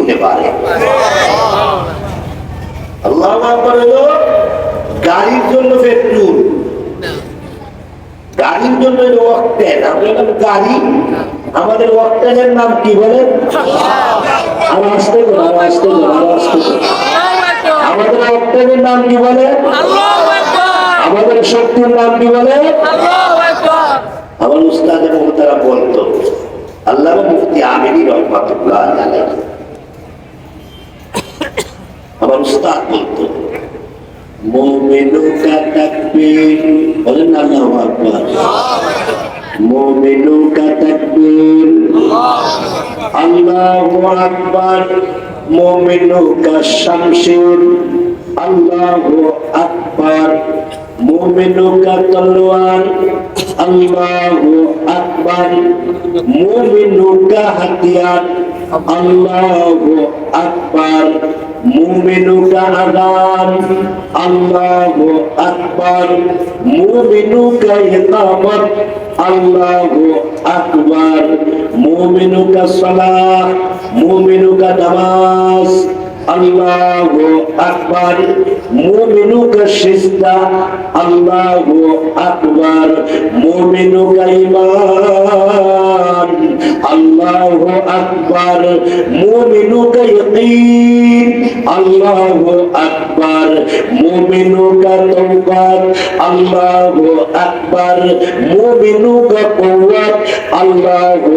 করতে পারে। আল্লাহু আকবার হলো গাড়ির জন্য পেট্রোল, গাড়ির জন্য অক্টেন। আমরা গাড়ি, আমাদের অক্টেনের নাম কি বলে? আমাদের অক্টেনের নাম কি বলে? আমাদের শক্তির নাম কি বলে? আমার উস্তাদ এবং তারা বলতো, আল্লামা মুফতি আমিনী রহমাতুল্লাহ আলাইহি, আমার উস্তাদ বলতো, मोमिनों का तकबीर, बोलें अल्लाहु अकबर, मोमिनों का तकबीर, अल्लाहु अकबर, मोमिनों का शमशीर, अल्लाहु अकबर, मोमिनों का तलवार, अल्लाहु अकबर, मोमिनों का हथियार, अल्लाहु अकबर, मोमिनों का अज़ान, अल्लाहु अकबर, मोमिनों का इक़ामत, अल्लाहु अकबर, मोमिनों का सलाह, मोमिनों का नमाज, अल्लाहु अकबर, मोमिनों का सिजदा, अल्लाहु अकबर, मोमिनों का ईमान, अल्लाहु अकबर, मोमिनों का यकीन, अल्लाहु अकबर, मोमिनों का तौबत, अल्लाहु अकबर, मोमिनों का कुव्वत, अल्लाहु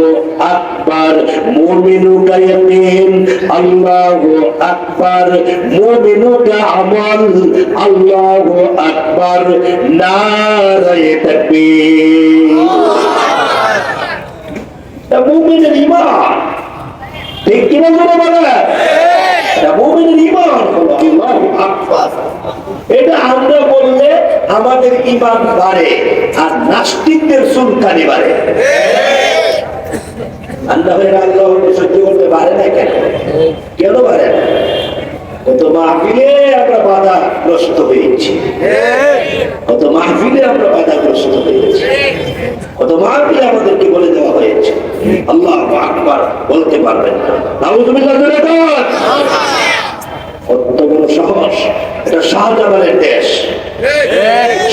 अकबर, मोमिनों का यकीन, अल्लाहु अकबर, मोमिनों का अमल, अल्लाहु अकबर, नारे तकबीर। মুমিনের ঈমান ঠিক কিনা জোরে বলে? মুমিনের ঈমান হলো আল্লাহু আকবার। এটা আমরা বললে আমাদের ঈমান বাড়ে, আর নাস্তিকদের চুলকানি বাড়ে। আল্লাহর সহ্য করতে পারে না কেন? কেন পারে না? কত মাহফিলে আমরা বাধাগ্রস্ত হয়েছি, কত মাহফিলে আমরা বাধাগ্রস্ত হয়েছি, কত মাহফিলে আমাদেরকে বলে দেওয়া হয়েছে আল্লাহু আকবার বলতে পারবেন না। নাউযুবিল্লাহ জোরে বল। কত বড় সাহস! এটা শাহজালালের দেশ,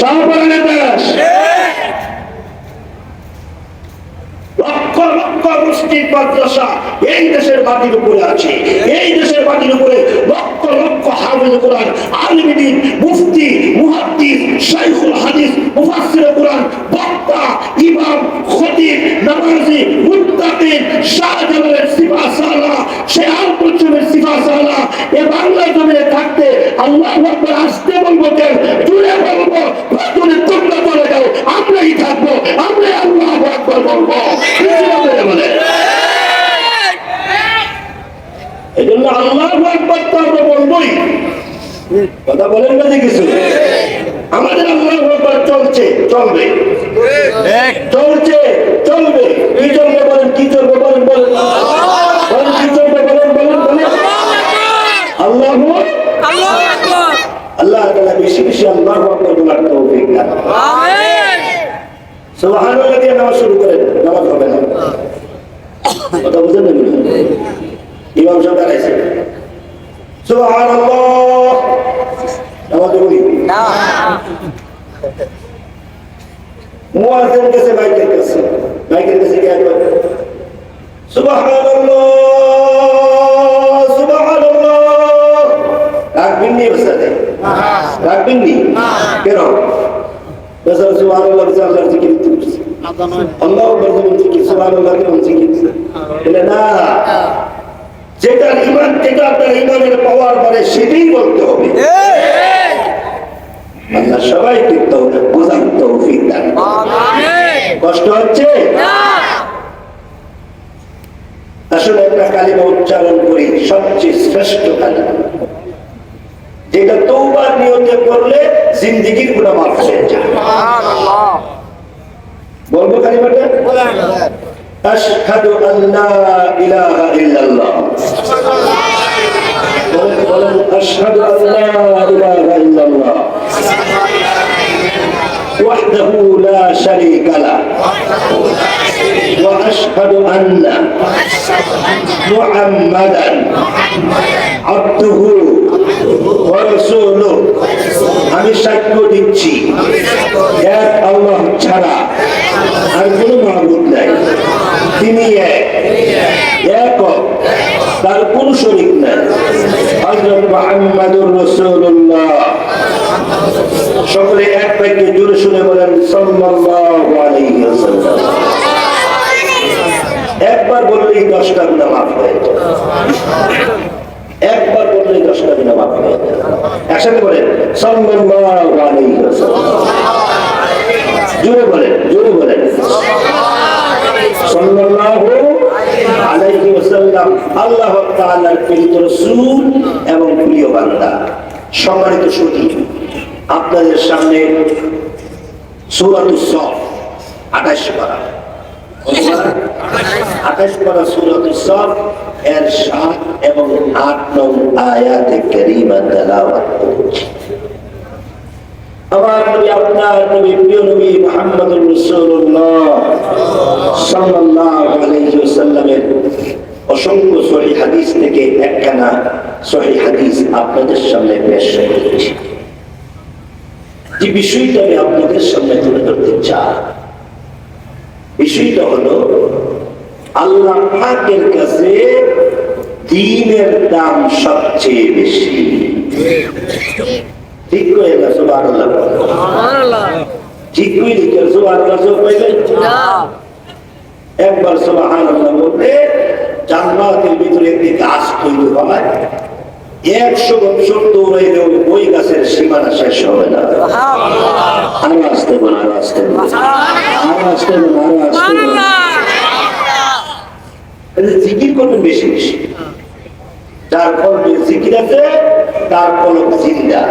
শাহজালালের দেশ। লক্ষ লক্ষ মুসলিম মাদ্রাসা এই দেশের মাটির উপরে আছে। এই দেশের মাটির উপরে লক্ষ লক্ষ হাফেজ কোরআন, আলিম দ্বীন, মুফতি, মুহাদ্দিস, শাইখুল হাদিস, মুফাসসির কোরআন, বক্তা, ইমাম, খতিব, নামাজি, মুত্তাকিন, শাহজালালের সিফাসালা, শেয়াল কুলসুমের সিফাসালা এ বাংলা জমিনে থাকতে আল্লাহু আকবার আসতে বলবো কেন? জুড়ে বলবো, যদি তোমরা বলে দাও আমরাই থাকবো, আমরাই আল্লাহু আকবার বলবো। এই জন্য আল্লাহু আকবার তো আমরা বলবোই, কথা বলেন না যে কিছু। আমাদের আল্লাহু আকবার চলছে, চলবে, চলছে, চলবে। কি চলবে বলেন? কি চলবে বলেন? বলেন কি চলবে বলেন? বলেন বলেন আল্লাহু আকবার। আল্লাহ তাআলা বেশি বেশি আল্লাহু আকবার বলার তৌফিক দান করুন। আমিন। সুবহানাল্লাহ দিয়ে নামাজ শুরু করেন, নামাজ হবে না। কথা বুঝেন না? ইমাম সাহেব দাঁড়াইছে, সুবহানাল্লাহ, নামাজ পড়ি না। মুয়াজ্জিন কাছে মাইকের কাছে, মাইকের কাছে কি একবার সুবহানাল্লাহ, সুবহানাল্লাহ রাখবেন নি? বসাতে রাখবেন নি কেন? বসা সুবহানাল্লাহ বসা আল্লাহর জিকির করছে, আল্লাহু আকবার বলছে কি সুবহানাল্লাহ বলছে কি? এটা না, যেটা ঈমান, যেটা আপনার ঈমানের পাওয়ার মানে সেটাই বলতে হবে। আল্লাহ সবাইকে তো বোঝার তৌফিক দান করুন। আমিন। কষ্ট হচ্ছে না? আসলে একটা কালিমা উচ্চারণ করি, সবচেয়ে শ্রেষ্ঠ কালিমা, যেটা তওবার নিয়তে করলে জিন্দেগির গুনাহ মাফ হয়ে যায়। সুবহানাল্লাহ। বলবো কালিমাটা? বলেন। আশহাদু আল্লা ইলাহা ইল্লাল্লাহ। বলেন আশহাদু আল্লা ইলাহা ইল্লাল্লাহ ওয়াহদাহু লা শারীকা লাহু وأشهد أن محمدا عبده ورسوله আমি সাক্ষ্য দিচ্ছি এক আল্লাহ ছাড়া আর কোনো মাবুদ নাই, তিনি এক, তার কোনো শরীক নাই। হযরত মুহাম্মদুর রাসূলুল্লাহ, সকলে এক বাক্যে জোরে শুনে বলেন সাল্লাল্লাহু আলাইহি ওয়াসাল্লাম। একবার বললেই 10টা গুনাহ মাফ হয়ে যায়, একবার বললেই 10টা গুনাহ মাফ হয়ে যায়। একসাথে বলেন সাল্লাল্লাহু আলাইহি ওয়াসাল্লাম, জোরে বলেন, জোরে বলেন সাল্লাল্লাহু আলাইহি ওয়াসাল্লাম। আল্লাহ তাআলার প্রেরিত রাসূল এবং প্রিয় বান্দা। সম্মানিত সুধী, আপনাদের সামনে সূরাতুস সাফ 28 পারা, 28 পারা সূরাতুস সাফ এর 7 এবং 8 নং আয়াতে কারীমা তেলাওয়াত করছি। আমার নবী, আপনার নবী, প্রিয় নবী মুহাম্মদুর রাসূলুল্লাহ সাল্লাল্লাহু আলাইহি ওয়াসাল্লামের অসংখ্য সহিহ হাদিস থেকে একখানা সহিহ হাদিস আপনাদের সামনে পেশ করেছি। যে বিষয়টা আমি আপনাদের সামনে তুলে ধরতে চাই, বিষয়টা হলো আল্লাহ পাকের কাছে দ্বীনের দাম সবচেয়ে বেশি। ঠিক করে না? সুবহানাল্লাহ, সুবহানাল্লাহ, ঠিক করে লিখে সুবহানাল্লাহ পাইলেন না? একবার সুবহানাল্লাহ বলতে জান্নাতের ভিতরে একটি গাছ তৈরি হয়, 100 বছর দৌড়াইলেও ওই গাছের সীমানা শেষ হবে না। আরো আসতে বল, আরো আসতে বল, আরো আসতে বল, আরো আসতে বল। জিকির করবেন বেশি বেশি, যার কলবে জিকির আছে তার কলব জিন্দা,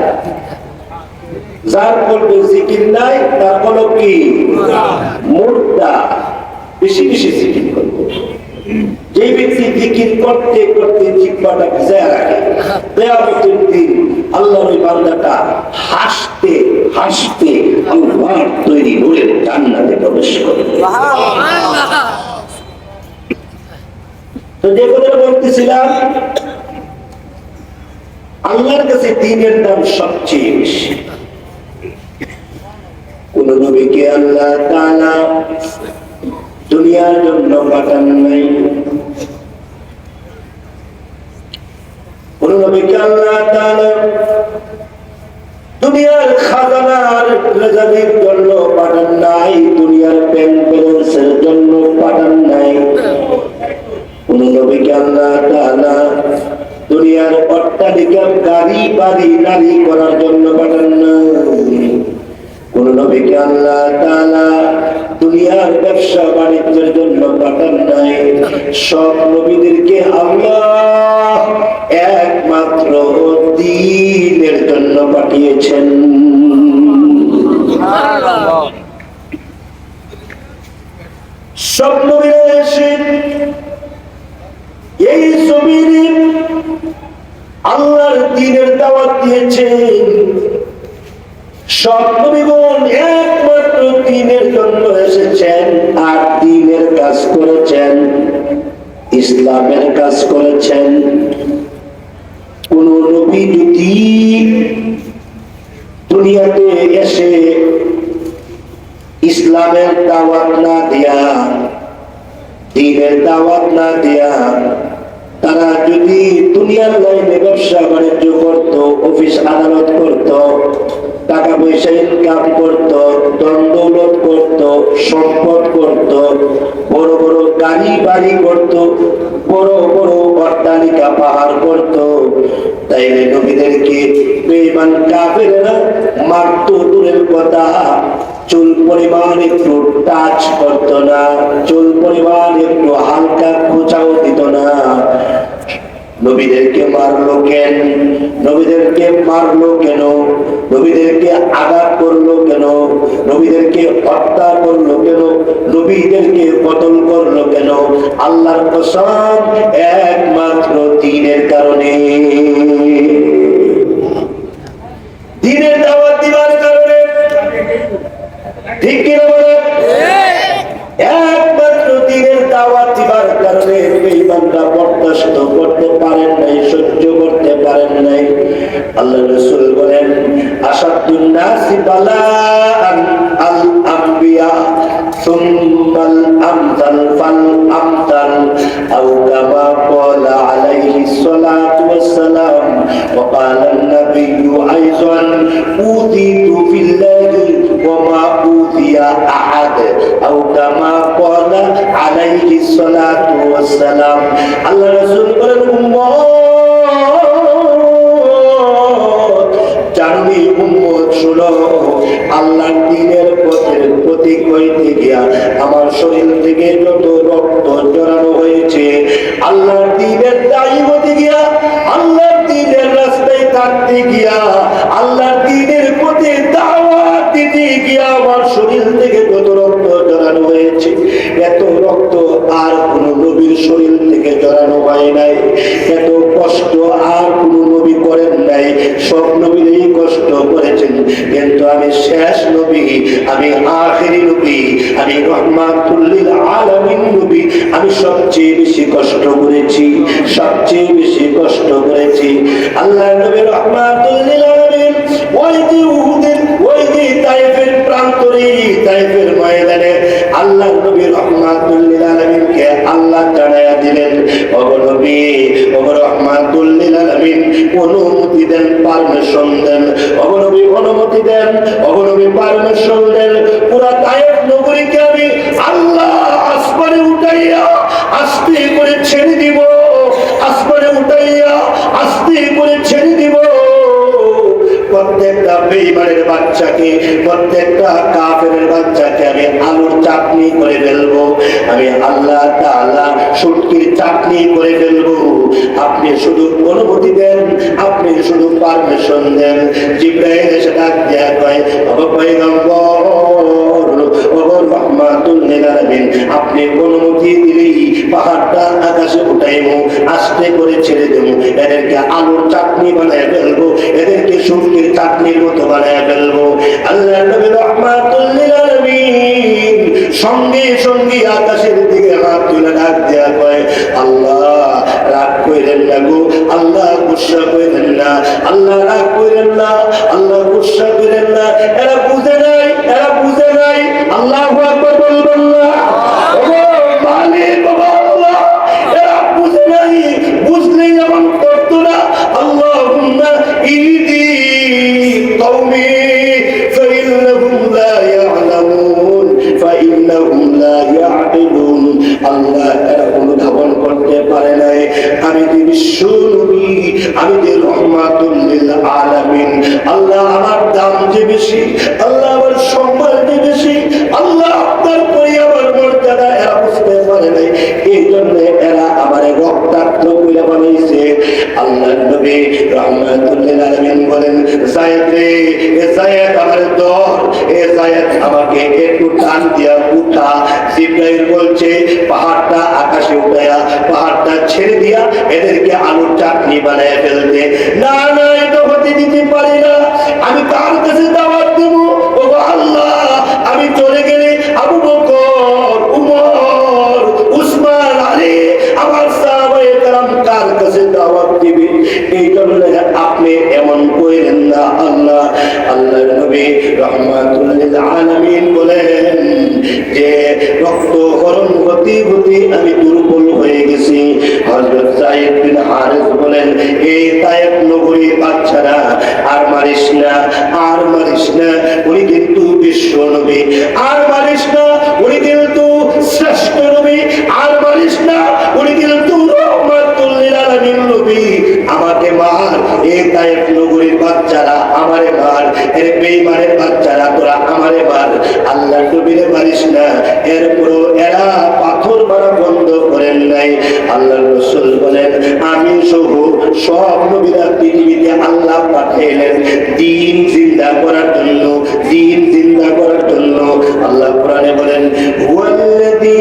যার কলবে জিকির নাই তার কলব কি মুর্দা। বেশি বেশি জিকির করবো। যে ব্যক্তি জিকির করতে করতে জিহ্বাটা ভিজায় রাখে, কিয়ামতের দিন আল্লাহর ওই বান্দাটা হাসতে হাসতে আল্লাহর তৈরি নূরের জান্নাতে প্রবেশ করবে। সুবহানাল্লাহ। তো যে কথা বলতেছিলাম, আল্লাহর কাছে দ্বীনের দাম সবচেয়ে বেশি। কোন নবীকে আল্লাহ তাআলা দুনিয়ার জন্য পাঠান নাই, কোন নবীকে আল্লাহ তাআলা দুনিয়ার খাজানার রেজাবির জন্য পাঠান নাই, দুনিয়ার ব্যাংক ব্যালেন্সের জন্য পাঠান নাই। কোন নবীকে আল্লাহ তাআলা দুনিয়ার অট্টালিকা, গাড়ি বাড়ি নারী করার জন্য পাঠান নাই। কোন নবীকে আল্লাহ তাআলা দুনিয়ার ব্যবসা বাণিজ্যের জন্য পাঠান নাই। সব নবীদেরকে আল্লাহ একমাত্র দ্বীনের জন্য পাঠিয়েছেন। সব নবীরা এসে এই জমিনে আল্লাহর দ্বীনের দাওয়াত দিয়েছেন। সব নবীগণ একমাত্র দ্বীনের জন্য এসেছেন আর দ্বীনের কাজ করেছেন, ইসলামের কাজ করেছেন। কোন নবী যদি দুনিয়াতে এসে ইসলামের দাওয়াত না দিয়া, দ্বীনের দাওয়াত না দিয়া, তারা যদি দুনিয়ার লাইনে ব্যবসা বাণিজ্য করত, অফিস আদালত করত, টাকা পয়সা ইনকাম করত, ধন দৌলত করত, সম্পদ করত, বড় বড় গাড়ি বাড়ি করত, বড় বড় অট্টালিকা পাহাড় করত, তাইলে নবীদেরকে বেঈমান কাফেররা মারত দূরের কথা, চুল পরিমাণ একটু টাচ করত না, চুল পরিমাণ একটু হালকা খোঁচাও দিত না। নবীদেরকে মারলো কেন? নবীদেরকে মারলো কেন? নবীদেরকে আঘাত করলো কেন? নবীদেরকে হত্যা করলো কেন? নবীদেরকে কতল করলো কেন? আল্লাহর কসম, একমাত্র দ্বীনের কারণে, দ্বীনের দাওয়াত দিবার কারণে। ঠিক কিনা বলেন? একমাত্র দ্বীনের আল্লাহ রাসূল বলেন আশাদুন নাসি বালাআন আল আমবিয়া সুম্মাল আমসাল ফাল আমসাল আও কামা ক্বালা আলাইহিস সালাতু ওয়াস সালাম ওয়া ক্বালা আন-নাবিয়্যু আইযান উযিতু ফিল্লাহি ওয়া মা উযিয়া আহাদ আও কামা ক্বালা আলাইহিস সালাতু ওয়াস সালাম। আল্লাহ রাসূল বলেন জানবি উম্মত শোনো, আল্লাহর দ্বীনের পথের প্রতীক হইতে গিয়া আমার শরীর থেকে যত রক্ত জড়ানো হয়েছে, আল্লাহর দ্বীনের দায়ী হতে গিয়া, আল্লাহর দ্বীনের রাস্তায় থাকতে গিয়া, আল্লাহর দ্বীনের পথে দাওয়াত দিতে গিয়া আমার শরীর থেকে যত রক্ত জড়ানো হয়েছে, এত রক্ত আর কোন নবীর শরীর থেকে জড়ানো হয় নাই। এত কষ্ট আর কোন নবী করেন নাই। সব নবীরই কষ্ট করেছেন, কিন্তু আমি শেষ নবী, আমি আখেরি নবী, আমি রহমাতুল লিল আলামিন নবী, আমি সবচেয়ে বেশি কষ্ট করেছি, সবচেয়ে বেশি কষ্ট করেছি। আল্লাহর নবী রহমাতুল লিল আলামিন ওই যে উহুদের, ওই যে তায়েফের প্রান্তরে, তায়েফের ময়দানে আল্লাহর নবী রহমাতুল লিল আলামিনকে আল্লাহ জানায়া দিলেন, ওগো নবী, ওগো রহমাতুল লিল আলামিন, অনুমতি দেন, পারমিশন দেন, ওগো নবী অনুমতি দেন, ওগো নবী পারমিশন দেন, পুরা তায়েফ নগরীকে আমি আল্লাহ আসমানে উঠাইয়া আস্তে করে ছেড়ে দিব, আসমানে উঠাইয়া আস্তে করে ছেড়ে দিব। প্রত্যেকটা বেঈমানের বাচ্চাকে, প্রত্যেকটা কাফেরের বাচ্চাকে আমি আলুর চাটনি করে ফেলবো, আমি আল্লাহ তাআলা শুটকির চাটনি করে ফেলবো। আপনি শুধু অনুমতি দেন, আপনি শুধু পারমিশন দেন। জিবরাইল এসে ডাক দেয়া কয়, ওগো পয়গম্বর, ওগো রহমাতুল লিল আলামিন, আপনি অনুমতি দিলেই পাহাড়টা আকাশে উঠাইবো, আস্তে করে ছেড়ে দেবো, এদেরকে আলুর চাটনি বানায় ফেলবো, এদেরকে শুটকির চাটনির মতো বানায় ফেলবো। আল্লাহ নবী রহমাতুল লিল আলামিন সঙ্গে সঙ্গে আকাশের দিকে হাত তুলে ডাক দেয়া কয়, আল্লাহ রাগ কইরেন না গো, আল্লাহ গুসা কইরেন না, আল্লাহ রাগ কইরেন না, আল্লাহ গুসা কইরেন না। এরা বুঝে নাই, এরা বুঝে নাই। আল্লাহু আকবার বলবেন না? ওগো মালিক, ওগো আল্লাহ, এরা বুঝে নাই, বুঝলেই এমন করতো না। আল্লাহুম্মা ইহদি কওমি ফাইন্নাহুম লা ইয়ালামুন ফাইন্নাহুম লা ইয়াকিলুন। আল্লাহ এরা অনুধাবন করতে পারে নাই আমি যে বিশ্ব নবী, আমি যে রহমাতুল লিল আলামিন। আল্লাহ আমার দাম যে বেশি, আল্লাহ আমার সম্মান যে বেশি, আল্লাহ আপনার পরে আমার মর্যাদা এরা বুঝতে পারে নাই। এই জন্য এরা আমার রক্তাক্ত করে বানাইছে। আল্লাহ নবী রহমাতুল লিল আলামিন বলেন, যায়েদ রে, এ যায়েদ আমার দর, এ যায়েদ আমাকে একটু টান দিয়া উঠা। জিবরাইল বলছে পাহাড়টা আকাশে উঠায়া, পাহাড়টা ছেড়ে দিয়া এদেরকে আলুর চাটনি বানায় ফেলতে। না না, এটা হতে দিতে পারি না। আমি কার কাছে দাওয়াত দেব? ওগো আল্লাহ, আমি চলে গেলে আবু বকর, উমর, উসমান, আলী, আমার সাহাবায়ে কেরাম কার কাছে দাওয়াত দিবে? এই জন্য আপনি এমন কইলেন না। আল্লাহ, আল্লাহর নবী রহমাতুল লিল আলামিন বলেন যে রক্ত হরণ হতে হতে আমি দুর্বল হয়ে গেছি। হযরত যায়েদ বিন হারিস বলেন, এই তায়েফ নগরীর বাচ্চারা আর মারিস না, আর মারিস না, উনি কিন্তু বিশ্ব নবী, আর মারিস না, উনি কিন্তু শ্রেষ্ঠ নবী, আর মারিস না, উনি কিন্তু রহমাতুল লিল আলামিন নবী। আমাকে মার, এই তায়েফ নগরীর বাচ্চারা আমারে মার, এর বেঈমানের বাচ্চারা তোরা আমারে মার, আল্লাহ নবীরে মারিস না। এরপরও এরা পাথর মারা বন্ধ করেন নাই। আল্লাহ রাসূল বলেন, আমি সহ সব নবীরা পৃথিবীতে আল্লাহ পাঠাইলেন দ্বীন জিন্দা করার জন্য, দ্বীন জিন্দা করার জন্য। আল্লাহ কোরআনে বলেন, হুয়াল্লাযী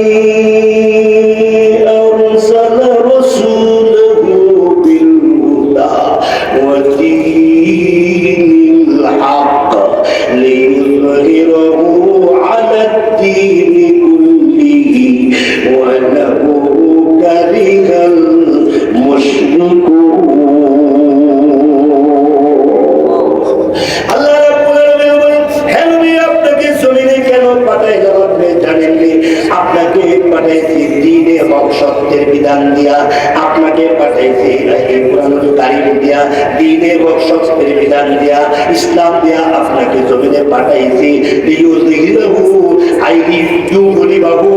আরসালা রাসূলাহু বিল হুদা ওয়া দীনিল হক লিইয়ুযহিরাহু আলাদ দীনি কুল্লিহি ওয়ালাউ কারিহাল মুশরিকুন। এই কোরআন কারীম দিয়া দ্বীনের সংস্কৃতির বিধান দিয়া ইসলাম দিয়া আপনাকে জমিনে পাঠাইছি লিইয়ুযহিরাহু লিইয়ুযহিরাহু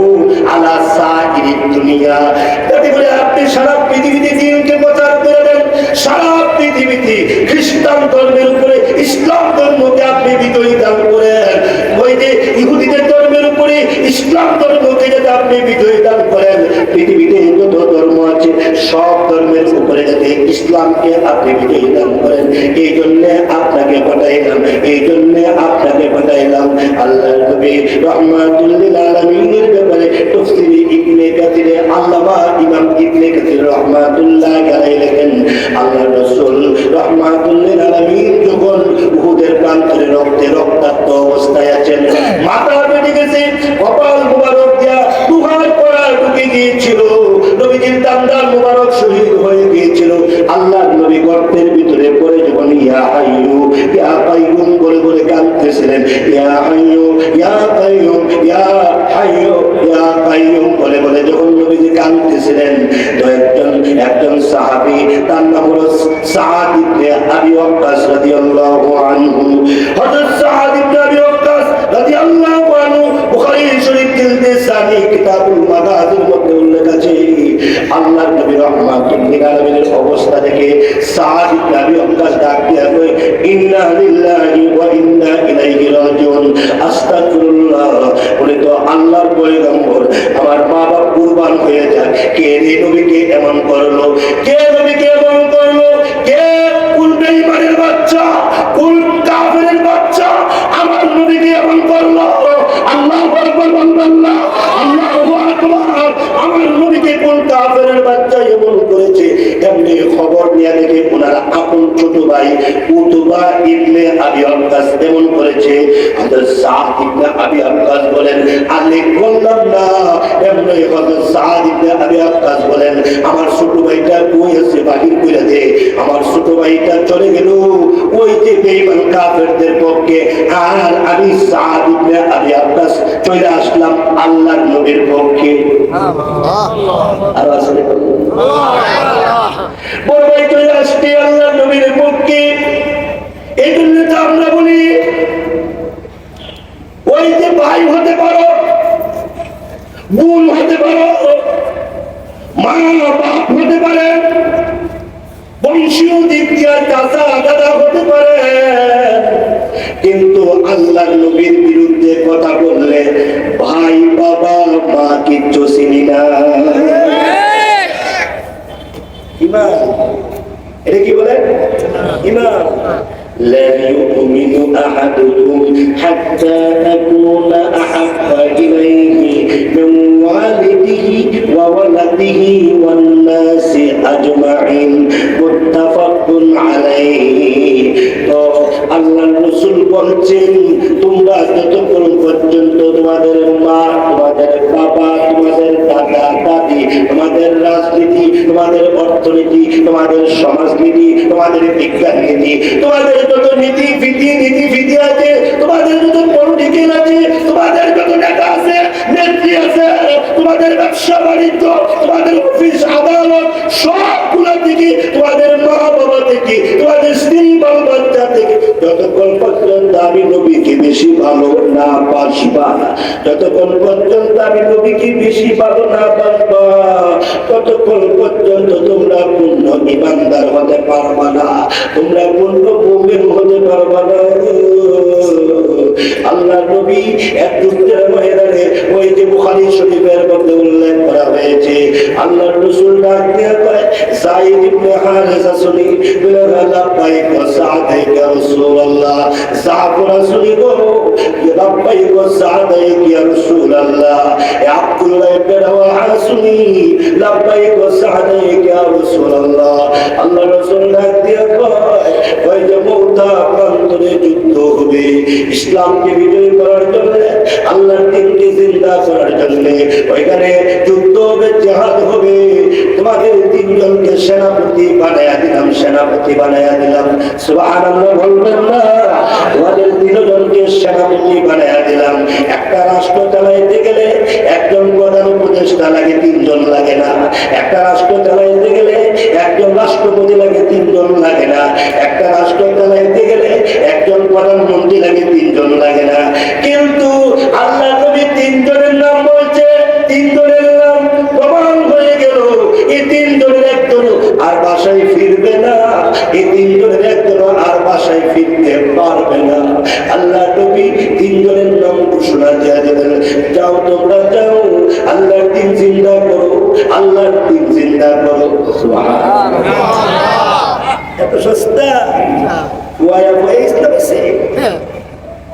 আলা সাইরিদ দুনিয়া। যাতে করে আপনি সারা পৃথিবীতে দ্বীনকে প্রচার করে দেন, সারা পৃথিবীতে খ্রিস্টান ধর্মের উপরে ইসলাম ধর্মকে আপনি বিজয়ী দান করেন। ওই যে ইহুদিদের ধর্মের উপরে ইসলাম ধর্মকে যাতে আপনি বিজয়ী দান করেন, পৃথিবীতে যত ধর্ম আছে সব ধর্মের উপরে যাতে ইসলামকে আপনি বিজয়ী দান করেন, এই জন্য আপনাকে পাঠাইলাম, এই জন্য আপনাকে পাঠাইলাম। আল্লাহর নবী রাহমাতুল লিল আলামিনের ব্যাপারে তাফসীরে ইবনে কাসিরে আল্লামা ইমাম ইবনে কাসির রাহমাতুল্লাহ আলাইহি লেখেন, আল্লাহর রাসূল রাহমাতুল লিল আলামিন যখন উহুদের প্রান্তরে রক্তে রক্তাক্ত অবস্থায় আছেন, মাথা ফেটে গেছে, কপাল মুবারক দিয়া দুহাত পড়া ঢুকে গিয়েছিল, নবীজির দান্দার মুবারক শহীদ হয়ে গিয়েছিল। আল্লাহর নবী গর্তের ভিতরে পড়ে যখন ইয়া হাইয়ু ইয়া কাইয়ুম বলে বলে কাঁদতেছিলেন, ইয়া হাইয়ু ইয়া কাইয়ুম ইয়া হাইয়ু ইয়া কাইয়ুম বলে বলে যখন নবীজি কাঁদতেছিলেন, তো একজন সাহাবী, তার নাম হলো সাআদ ইবনে আবি ওয়াক্কাস রাদিয়াল্লাহু আনহু। হযরত সাআদ ইবনে আবি ওয়াক্কাস রাদিয়াল্লাহু আনহু বুখারী শরীফ জিলদে সানি কিতাবুল মাগাজির মধ্যে উল্লেখ আছে, আল্লাহর নবী রাহমাতুল লিল আলামিনের অবস্থা দেখে সাআদ ইবনে আবি ওয়াক্কাস ডাক দিয়া কয়, ইন্না লিল্লাহি ওয়া ইন্না ইলাইহি রাজিউন, আস্তাগফিরুল্লাহ। বলে তো আল্লাহর পয়গম্বর, আমার মা বাপ কুরবান হয়ে যায়, কে রে নবীকে এমন করলো, কে নবীকে এমন করলো, কে কোন বেঈমানের বাচ্চা, কোন কাফেরের বাচ্চা আমার নবীকে এমন করলো। আল্লাহু আকবার, আল্লাহ আল্লাহু আকবার। আমার নবীকে কোন কাফেরের বাচ্চা এমন করেছে, এমনি খবর নিয়ে দেখে ওনার আপন ছোট ভাই উতবা ইবনে আবি ওয়াক্কাস এমন করেছে। হযরত সাআদ ইবনে আবি ওয়াক্কাস বলেন, আলী বললাম না, এমনি হযরত সাআদ ইবনে আবি ওয়াক্কাস বলেন, আমার ছোট ভাইটা কই আছে, বাহির কইরা দে। আমার ছোট ভাইটা চলে গেল ওই যে বেঈমান কাফেরদের পক্ষে, আর আমি সাআদ ইবনে আবি ওয়াক্কাস চলে আসলাম আল্লাহর নবীর পক্ষে। আর আসলে বড় ভাই চলে আসছে আল্লাহর নবীর পক্ষে। এই জন্য তো আমরা বলি, ওই যে ভাই হতে পারো, বোন হতে পারো, মা বাপ হতে পারে, বংশীয় দিক দিয়ে চাচা দাদা হতে পারে, কিন্তু আল্লাহর নবীর বিরুদ্ধে কথা বললে ভাই বাবা মা কিচ্ছু চিনি না। ইমান, এটা কি বলে? ইমান। لا يؤمن أحدكم حتى أكون أحب إليه من والده وولده والناس أجمعين متفق عليه। তো আল্লাহর রাসূল বলছেন, তোমরা যতক্ষণ পর্যন্ত তোমাদের মা, তোমাদের বাবা, তোমাদের দাদা দাদি, তোমাদের রাজনীতি, তোমাদের অর্থনীতি, তোমাদের সমাজনীতি, তোমাদের বিজ্ঞান নীতি, তোমাদের যত নীতি ফিতি আছে, তোমাদের যত পলিটিক্যাল আছে, তোমাদের যত নেতা আছে, নেত্রী আছে, তোমাদের ব্যবসা বাণিজ্য, তোমাদের অফিস আদালত, সবগুলো থেকে, তোমাদের মা বাবা থেকে, তোমাদের স্ত্রী বাল বাচ্চা থেকে, যতক্ষণ পর্যন্ত আমি নবীকে বেশি ভালো না বাসবা, যতক্ষণ পর্যন্ত আমি নবীকে বেশি ভালো না বাসবা, ততক্ষণ পর্যন্ত তোমরা পূর্ণ ইমানদার হতে পারবা না, তোমরা পূর্ণ মুমিন হতে পারবা না। আল্লাহর নবী এক যুদ্ধের ময়দানে, ওই যে বুখারী শরীফের মধ্যে উল্লেখ করা হয়েছে, আল্লাহর রাসূল ডাক দিয়ে কয়, যায়েদ ইবনে হারিসা শুনি বলে, লাব্বাইক ওয়া সা'দাইক ইয়া রাসূলুল্লাহ। সাহাবা শুনি গো, লাব্বাইক ওয়া সা'দাইক ইয়া রাসূলুল্লাহ। আব্দুল্লাহ ইবনে রাওয়াহা শুনি, লাব্বাইক ওয়া সা'দাইক ইয়া রাসূলুল্লাহ। আল্লাহর রাসূল ডাক দিয়ে কয়, ওই যে মওতা প্রান্তরে যুদ্ধ হবে, ইসলামকে বিজয় করার জন্য, আল্লাহর দ্বীনকে জিন্দা করার জন্য, ওইখানে যুদ্ধ হবে, জিহাদ হবে, তোমাদের তিনজনকে সেনাপতি বানায়া দিলাম, সেনাপতি বানায়া দিলাম। সুবহানাল্লাহ বলবেন না? তোমাদের তিনজনকে নবীকে সেনাপতি বানাইয়া দিলাম। একটা রাষ্ট্র চালাইতে গেলে একজন প্রধান উপদেষ্টা লাগে, 3 জন লাগে না। একটা রাষ্ট্র চালাইতে গেলে একজন রাষ্ট্রপতি লাগে, 3 জন লাগে না। একটা রাষ্ট্র চালাইতে গেলে একজন প্রধানমন্ত্রী লাগে, 3 জন লাগে না। কিন্তু আল্লাহ নবী 3 জনের নাম বলছে, 3 জনের নাম প্রমাণ হয়ে গেল। এই 3 জনের একজন আর বাসায় ফিরবে না, এই 3 জনের একজন আর বাসায় ফিরতে পারবে না। আল্লাহ নবী 3 জনের নাম ঘোষণা দিয়ে দেবেন, যাও তোমরা যাও, আল্লাহর দিন জিন্দা করো, আল্লাহর দিন জিন্দা করো। সুবহানাল্লাহ। এত সস্তা ওয়া ইসলাম আছে।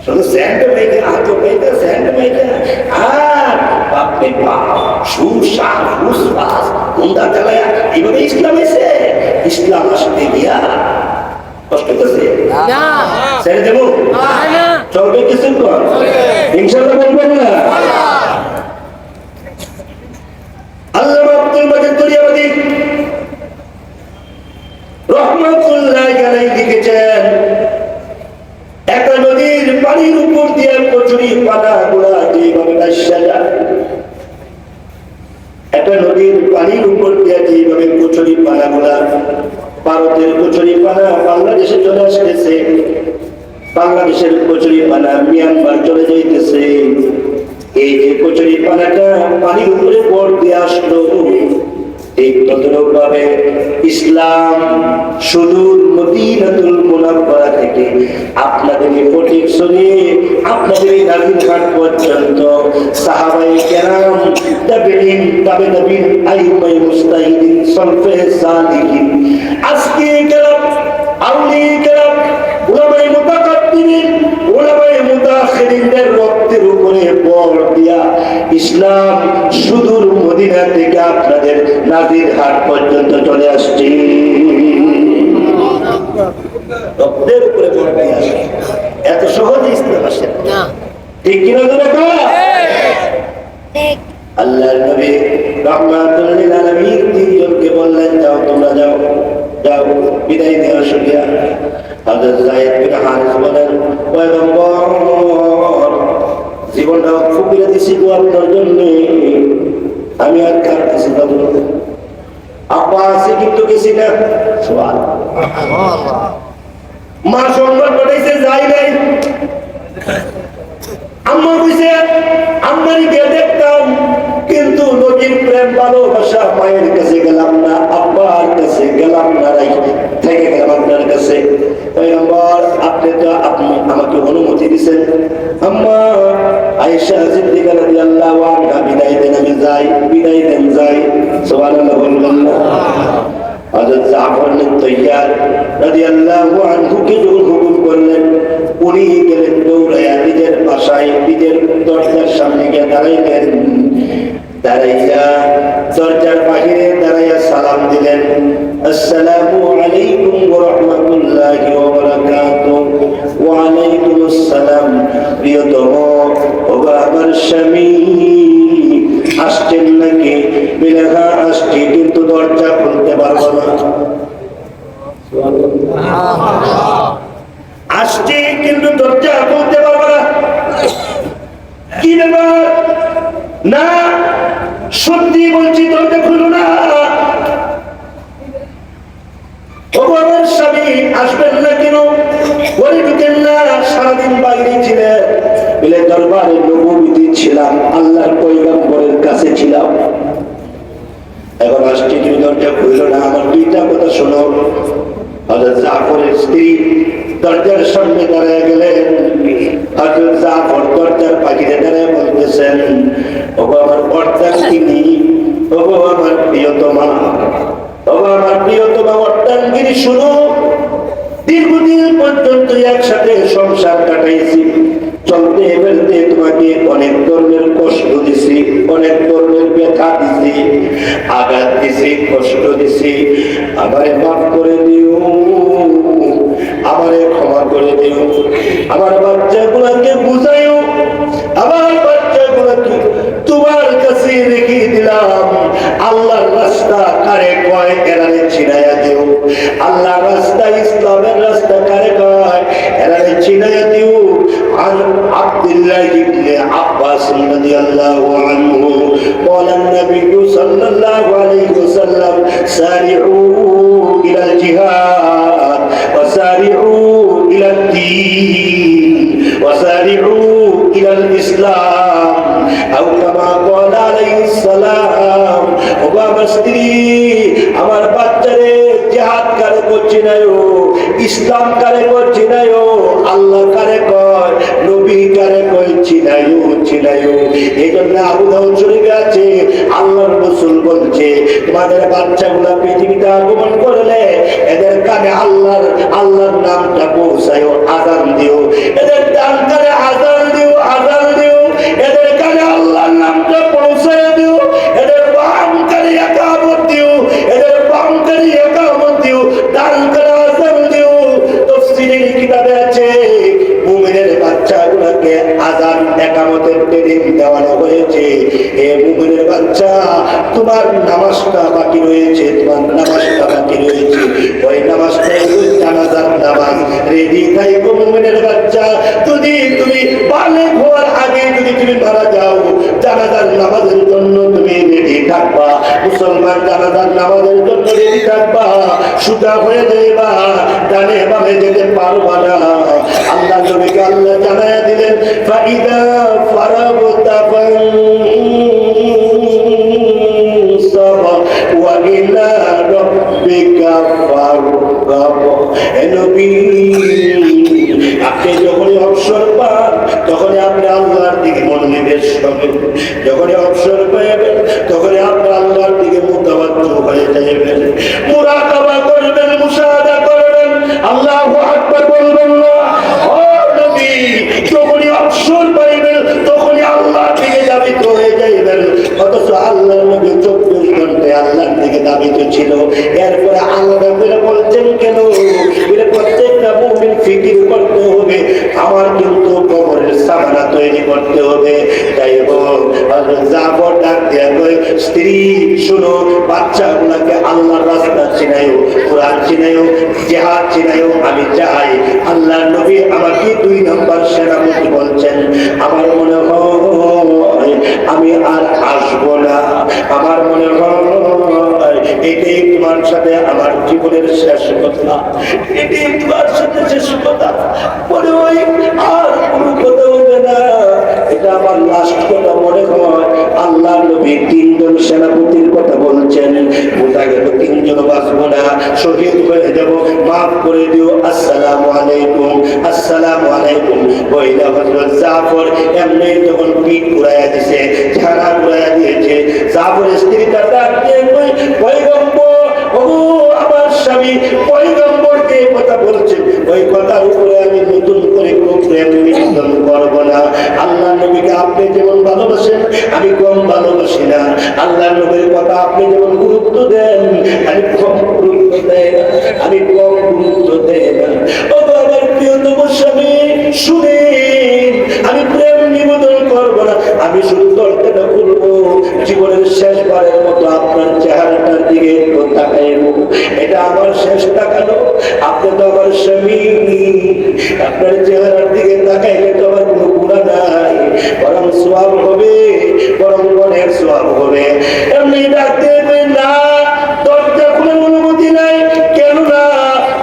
শুধু স্যান্ড মেয়েকে হাত মেয়েকে স্যান্ড মেয়েকে আর বাপরে বাপ সুসা ফুসফাস গুন্ডা চালায়া এইভাবে ইসলাম এসে ইসলাম আসতে গিয়া কষ্ট করছে না, ছেড়ে দেবো না, চলবে কিছু কর ইনশাআল্লাহ, বলবেন না। আল্লামা আব্দুল মজিদ দরিয়াবাদী রহমাতুল্লাহ আলাইহি লিখেছেন, একটা নদীর পানির উপর দিয়ে কচুরি পানা গুলা যেভাবে ভাসা যায়, একটা নদীর পানির উপর দিয়ে যেভাবে কচুরি পানা গুলা, ভারতের কচুরি পানা বাংলাদেশে চলে আসতেছে, বাংলাদেশের কচুরি পানা মিয়ানমার চলে যাইতেছে। এই যে কচুরি পানাটা পানির উপরে পর দিয়ে আসলো, ঠিক ততভাবে ইসলাম সুদূর মদিনাতুল মুনাওয়ারা থেকে আপনাদের ফটিক শরীফ, আপনাদের নাজিরহাট পর্যন্ত সাহাবায়ে কেরাম, তাবেঈন, তাবেঈন, আইম্মায়ে মুজতাহিদিন, সলফে সালিহিন, আজকে কেরাম, আউলিয়া কেরাম, উলামায়ে মুতাকাদ্দিমিন, উলামায়ে মুতাআখিরিনদের রক্তের উপরে বল দিয়া ইসলাম সুদূর মদিনা থেকে আপনাদের নাজিরহাট পর্যন্ত চলে আসছে। রক্তের উপরে বল দিয়া এত সহজে ইসলাম আসে না, ঠিক কিনা? আল্লাহর নবী রাহমাতুল লিল আলামিন 3 জনকে বললেন, যাও তোমরা যাও, যাও বিদায় দেওয়া শুনিয়া। হযরত যায়েদ বিন হারিস বলেন, পয়গম্বর জীবনটা ফুকিয়ে দিছি গো আপনার জন্য, আমি আর কার কাছে যাব? আপা আছে কিন্তু গেছি না। সুবহানাল্লাহ। মা সংবাদ পাঠাইছে, যাই নাই। আম্মা কইছে আম্মারি গিয়ে দেখতাম, কিন্তু নবীর প্রেম ভালোবাসা মায়ের কাছে গেলাম না, আব্বার কাছে গেলাম না, থেকে গেলাম আপনার কাছে। পয়গম্বর আপনি তো আমাকে অনুমতি দিয়েছেন, আম্মা আয়েশা সিদ্দিকা রাদিয়াল্লাহু আনহা বিদায় দেন, আমি যাই, বিদায় দেন, যাই। সুবহানাল্লাহ, বলবেন না? হযরত জাফর বিন তাইয়ার রাদিয়াল্লাহু আনহুকে যখন হুকুম করলেন, উনি গেলেন দৌড়াইয়া নিজের বাসায়, নিজের দরজার সামনে গিয়ে দাঁড়াইলেন। দাঁড়াইয়া দরজার বাহিরে দাঁড়াইয়া সালাম দিলেন, আসসালামু আলাইকুম ওয়া রাহমাতুল্লাহি ওয়া বারাকাতুহু। ওয়া আলাইকুমুস সালাম। প্রিয়তম ওগো আমার স্বামী, আসছেন নাকি? বিলেহা আসছি, কিন্তু দরজা খুলতে পারবো না। আসছি কিন্তু দরজা খুলতে পারবো না। কি ব্যাপার? না, সত্যি বলছি, দরজা খুলো না। আমার স্বামী আসবেন না কেন? বলে ঢুকেন না, সারাদিন বাইরে ছিলেন, বলে দরবারে নবুয়তি ছিলাম, আল্লাহর পয়গম্বরের কাছে ছিলাম, এখন আসছি, তুমি দরজা খুললো না। আমার 2টা কথা শোনো। হযরত জাফরের স্ত্রী দরজার সামনে দাঁড়ায় গেলেন। হযরত জাফর দরজার পাখিতে দাঁড়ায় বলতেছেন, ওগো আমার অর্ধাঙ্গিনী, ওগো আমার প্রিয়তমা, ওগো আমার প্রিয়তমা অর্ধাঙ্গিনী, শুনো, দীর্ঘদিন পর্যন্ত একসাথে সংসার কাটাইছি, চলতে ফেলতে তোমাকে অনেক ধরনের কষ্ট দিছি, অনেক ধরনের ব্যথা দিছি, আঘাত দিছি, কষ্ট দিছি, আমারে মাফ করে দিও, আমারে ক্ষমা করে দিও, আমার বাচ্চাগুলোকে বুঝাইও, আমার বাচ্চাগুলোকে তোমার কাছে রেখে দিলাম। আল্লাহর রাস্তা কারে কয় এরারে চিনাইয়া দিও, আল্লাহর রাস্তা, ইসলামের রাস্তা কারে কয় এরারে চিনাইয়া দিও। চিনায়ো, ইসলাম কারে কয় চিনায়ো, আল্লাহ কারে কয়, নবী কারে কয় চিনায়ো চিনায়ো। এই জন্য আবু দাউদ শরীফে আছে আল্লাহর রাসূল বলছে তোমাদের বাচ্চাগুলা পৃথিবীতে আগমন করলে এদের কানে আল্লাহর নামটা পৌঁছায়ো, আযান দিও, এদের ডান কানে আযান দিও, আযান দিও, এদের কানে আল্লাহর নামটা পৌঁছায় দিও, এদের বাম কানে ইকামত দিও, এদের বাম কানে ইকামত দিও, ডান কানে আযান দিও। তাফসীরের কিতাবে আছে মুমিনের বাচ্চাগুলোকে আযান ইকামতের ট্রেনিং দেওয়ানো হয়েছে। হে মুমিনের বাচ্চা, তোমার নামাজটা বাকি রয়েছে, তোমার নামাজটা বাকি রয়েছে, ওই নামাজটা জানাজার নামাজ। রেডি থাকো মুমিনের বাচ্চা, যদি তুমি বালেগ হওয়ার আগে যদি তুমি মারা যাও, জানাজার নামাজের জন্য তুমি রেডি থাকবা। মুসলমান জানাজার নামাজের জন্য রেডি থাকবা, সুজা হয়ে যাইবা, ডানে বামে যেতে পারবা না। আল্লাহ নবীকে আল্লাহ জানায়া দিলেন ফাইদা ফারাগতা ফানসাব ওয়া ইলা রাব্বিকা ফারগাব। হে নবী, আপনি যখনই অবসর পান তখনই আপনি আল্লাহর দিকে মনোনিবেশ করবেন, যখনই অবসর পাবেন তখনই আপনি আল্লাহর দিকে মুতাওয়াজ্জিহ হয়ে যাবেন, মুরাকাবা করবেন, মুশাহাদা করবেন, আল্লাহু আকবার বলবেন না। ও নবী, যখনই অবসর পাইবেন তখনই আল্লাহর দিকে ধাবিত হয়ে যাবেন। অথচ আল্লাহর নবী 24 ঘন্টায় আল্লাহর দিকে ধাবিত ছিল। এরপরে আল্লাহ নবী বলছেন কেন? প্রত্যেকটা মুমিন ফিকির করতে হবে, আমার কিন্তু কবরের সামানা তৈরি করতে হবে। তাই হোক জাফর ডাক দিয়ে কই, স্ত্রী শুনো, বাচ্চাগুলোকে আল্লাহর রাস্তা চিনাইও, কোরআন চিনাইও, জিহাদ চিনাইও। আমি চাই আল্লাহর নবী আমাকে 2 নম্বর সেনাপতি বলছেন। আমার মনে হয় আমি আর আসবো না, আমার মনে হয় এটাই তোমার সাথে আমার জীবনের শেষ কথা, এটাই তোমার সাথে শেষ কথা। মনে হয় আর কোনো কথা হবে না, এটা আমার লাস্ট কথা মনে হয়। আল্লাহ নবী 3 জন সেনাপতির কথা বলছেন। বোঝা গেল 3 জন বাঁচবো না, শহীদ হয়ে যাব, মাফ করে দিও, আসসালামু আলাইকুম, আসসালামু আলাইকুম। বইলা হযরত জাফর এমনি যখন পিঠ ঘুরাইয়া দিছে, ছাড়া ঘুরাইয়া দিয়েছে, জাফরের স্ত্রীটা ডাক দিয়ে কই, পয়গম্বর, ও আমার স্বামী পয়গম্বরকে কথা বলছেন, ওই কথার উপরে আমি নতুন করে কোনো প্রেম নিবেদন করবো না। আল্লাহ নবীকে আপনি যেমন ভালোবাসেন আমি কম ভালোবাসি না, আল্লাহ নবীর কথা আপনি যেমন গুরুত্ব দেন আমি কম গুরুত্ব দেই না, আমি কম গুরুত্ব দেই না। ও আমার প্রিয়তম স্বামী শুনেন, আমি প্রেম নিবেদন করবো না, আমি শুধু দরজাটা খুলবো, জীবনের শেষবারের মতো আপনার চেহারাটার দিকে তাকাইবো, এটা আমার শেষ তাকানো। আপনি তো আমার স্বামী, আপনার চেহারার দিকে তাকাইলে তো আমার কোনো গুনাহ নাই, বরং সওয়াব হবে, বরং অনেক সওয়াব হবে। এমনি ডাকতে না, দরজা খোলার অনুমতি নাই। কেন না?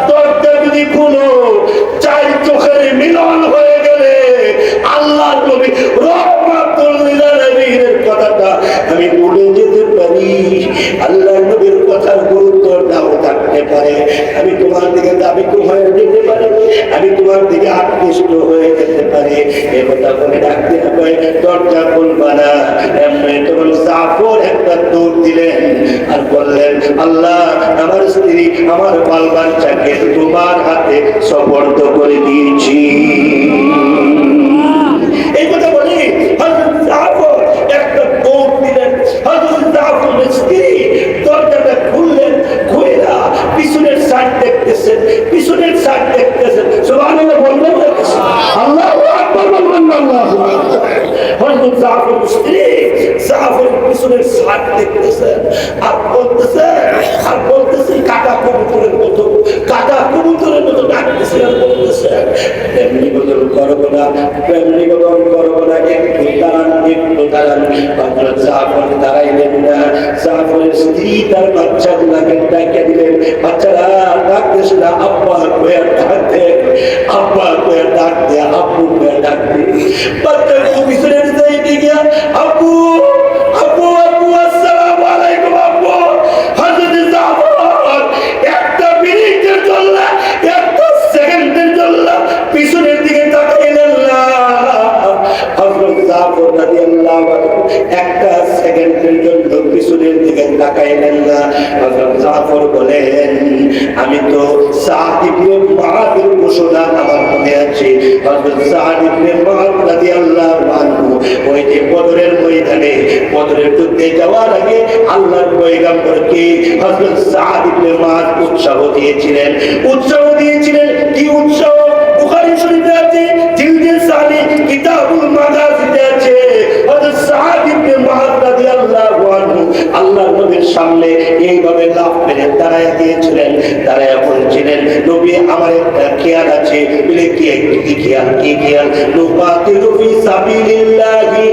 দরজা যদি খুলো, 4 চোখের মিলন হয়ে গেলে আল্লাহর নবী রহমাতুল লিল আলামিনের কথাটা আমি ভুলে যেতে পারি, আল্লাহর নবীর কথার গুরুত্ব নাও থাকতে পারে, আমি তোমার দিকে দাবিত হয়ে যেতে পারি, আমি তোমার দিকে আকৃষ্ট হয়ে যেতে পারি। এই কথা বলে ডাকতে হবে, দরজা খুলবা না। এমনি তখন জাফর একটা দৌড় দিলেন আর বললেন, আল্লাহ আমার স্ত্রী আমার বাল বাচ্চাকে তোমার হাতে সুপর্দ করে দিয়েছি। এই কথা বলি হযরত জাফর একটা দৌড় দিলেন, হযরত জাফরের স্ত্রী দরজাটা খুললেন, খুইলা পিছনের সাইড দেখতেছেন, পিছনের সাইড দেখতেছেন, সুবহানাল্লাহ বলবেন না? আল্লাহু আকবার বলবেন না? আল্লাহু আকবার। হযরত জাফরের স্ত্রী জাফরের পিছনের সাইড দেখতেছেন আর বলতেছেন কাটা কবুতরের মতো, কাটা কবুতরের মতো ডাকতেছেন আর বলতেছেন, এমনি বদল করবো না, এমনি বদল করবো না, একটু দাঁড়ান, একটু দাঁড়ান। হযরত জাফর দাঁড়াইলেন না, জাফরের স্ত্রী তার বাচ্চাগুলাকে ডাকিয়ে দিলেন, বাচ্চারা ডাকতেছে না, আব্বা কয়ে ডাক দে, আব্বা কয়ে ডাক দে, আব্বু কয়ে ডাক দে। বাচ্চা পিছনের সাইডে গিয়া আব্বু আব্বু আব্বু আসসালামু আলাইকুম আব্বু। হযরত জাফর একটা মিনিটের বলেন, আমি তো সাদ ইবনে মুআযের ঘোষণা আমার মনে আছে। হযরত সাদ ইবনে মুআয রাদিয়াল্লাহু আনহু ওই যে বদরের ময়দানে বদরের যুদ্ধে যাওয়ার আগে আল্লাহর পয়গম্বরকে হযরত সাদ ইবনে মুআয উৎসাহ দিয়েছিলেন। কি উৎসাহ? বুখারী শরীফে আছে, জিলদে সানি কিতাবুল মাগাজিতে আছে, হযরত সাদ ইবনে মুআয রাদিয়াল্লাহু আনহু আল্লাহর নবীর সামনে এইভাবে লাফ মেরে দাঁড়ায় গিয়েছিলেন। দাঁড়ায় বলছিলেন, নবী আমার একটা খেয়াল আছে। বলে কি খেয়াল? নুকাতিলু ফি সাবিলিল্লাহি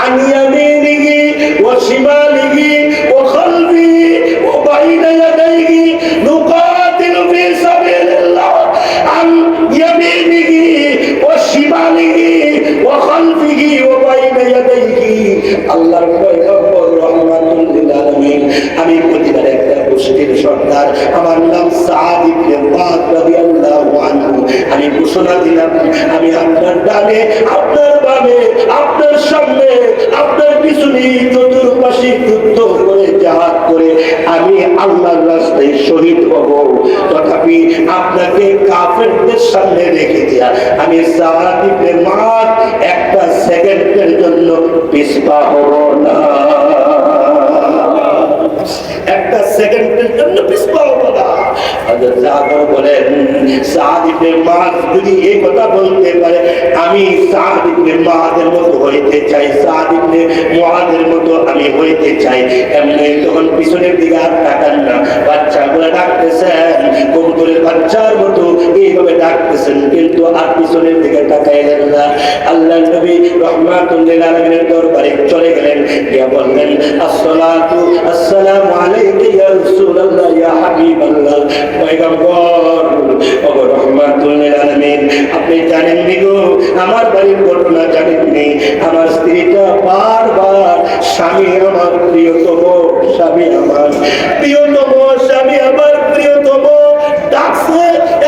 আন ইয়ামিনিহি ওয়া শিমালিহি ওয়া খালফিহি ওয়া বাইনা ইয়াদাইহি। নুকাতিলু ফি সাবিলিল্লাহ আন ইয়ামিনিহি ওয়া শিমালিহি ওয়া খালফিহি ওয়া বাইনা ইয়াদাইহি। আল্লাহর পয়গম্বর রাহমাতুল লিল আলামিন, আমি প্রতিবার একটা গোষ্ঠীর সর্দার, আমার নাম সাদ ইবনে মুআয রাদিয়াল্লাহু আনহু। আমি ঘোষণা দিলাম, আমি আপনার ডানে, আপনার বামে, আপনার সামনে, আপনার পিছনে, চতুর্পাশে যুদ্ধ করে জিহাদ করে আমি আল্লাহর রাস্তায় শহীদ হব। তথাপি আপনাকে কাফেরদের সামনে রেখে দিয়া আমি সাদ ইবনে মুআয একটা সেকেন্ডের জন্য পিছপা হব না, একটা সেকেন্ডের জন্য পিছপা হব না। হযরত জাফর বলেন, সাদ ইবনে মুআয যদি এই কথা বলতে পারে, আমি সাদ ইবনে মুআযের মতো হইতে চাই, সাদ ইবনে মুআযের মতো আমি হইতে চাই। এমনি তখন পিছনের দিকে আর তাকান না, বাচ্চাগুলো ডাকতেছেন, কবুতরের বাচ্চার মতো এইভাবে ডাকতেছেন, কিন্তু আর পিছনের দিকে তাকাইলেন না। আল্লাহর নবী রাহমাতুল লিল আলামিনের দরবারে চলে গেলেন, গিয়ে বললেন, আসসালাতু আসসালামু আলাইকা ইয়া রাসূলুল্লাহ ইয়া হাবিবাল্লাহ। পয়গম্বর ও রাহমাতুল লিল আলামিন, আপনি জানেননি গো, আমার বাড়ির ঘটনা জানেননি? আমার স্ত্রীটা বারবার স্বামী আমার প্রিয়তম, স্বামী আমার প্রিয়তম, স্বামী আমার প্রিয়তম ডাকছে,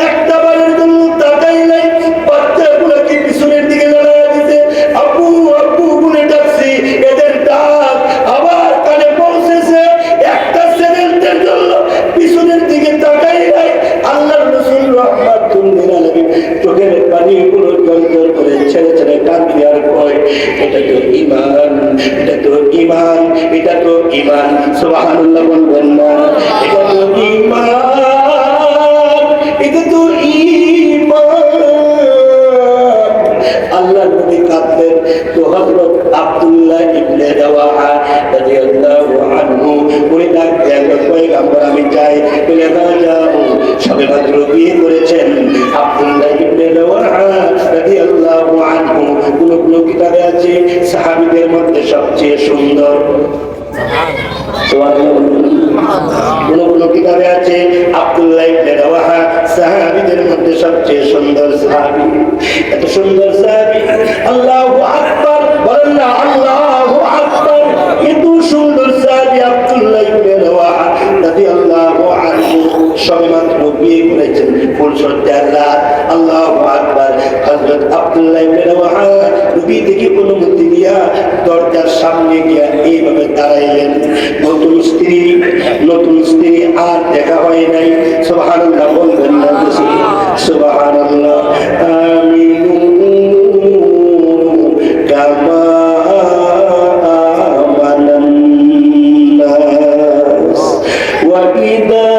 একটা বারের জন্য তাকাই নাই, বাচ্চাগুলো কি পিছনের দিকে লড়াই দিতে আব্বু আব্বু বলে ডাকছি, এদের ডাক আবার কানে পৌঁছেছে, একটা সেকেন্ডের জন্য পিছনের দিকে তাকাই নাই। আল্লাহর রাসূল রাহমাতুল লিল আলামিন চোখের পানিগুলো জলজল করে ছেড়ে ছেড়ে কাঁদতে আর কয়, এটা তো ঈমান, এটা তো ঈমান, এটা তো ঈমান। সুবহানাল্লাহ বলবেন না? এটা তো ঈমান, এটা তো ঈমান। আল্লাহর নবী কাঁদলেন। তো হযরত আব্দুল্লাহ ইবনে রাওয়াহা রাদিয়াল্লাহু আনহু উনি ডাক দিয়ে পয়গম্বর আমি যাই, বলে না যাও, সবে মাত্র বিয়ে করেছেন আব্দুল্লাহ ইবনে রাওয়াহা রাদিয়াল্লাহু আনহু। কোন কিতাবে আছে সাহাবীদের মধ্যে সবচেয়ে সুন্দর, কোন কিতাবে আছে আব্দুল্লাহ ইবনে রাওয়াহা সাহাবীদের মধ্যে সবচেয়ে সুন্দর সাহাবী। এত সুন্দর সাহাবী, আল্লাহু আকবার বলেন না, আল্লাহু আকবার। এত সুন্দর সাহাবী আব্দুল্লাহ ইবনে রাওয়াহা রাদিয়াল্লাহু আনহু সবেমাত্র বিয়ে করেছেন, ফুলসজ্জার রাত। আল্লাহু আকবার। হযরত আব্দুল্লাহ ইবনে রাওয়াহা নবী থেকে অনুমতি নিয়া দরজার সামনে গিয়া এইভাবে দাঁড়াইলেন। নতুন স্ত্রী আর দেখা হয় নাই। সুবহানাল্লাহ বলবেন না? সুবহানাল্লাহ। আমিনু কামা আমানান নাস ওয়া ইযা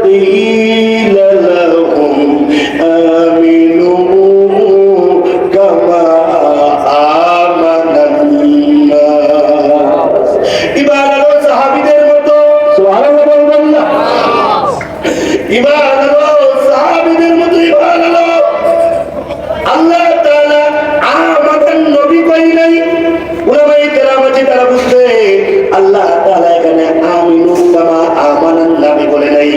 কিলা লাহুম আমিনু কামা আমানান নাস। ইমান আলো সাহাবীদের মতো। সুবহানাল্লাহ বলবেন না? ইমান আলো সাহাবীদের মতো ইমান আলো। আল্লাহ তাআলা আমাদের নবী কই নাই, উলামায়ে কেরাম আছে তারা বুঝতে, আল্লাহ তাআলা এখানে আমিনু কামা আমানান নবী বলে নাই,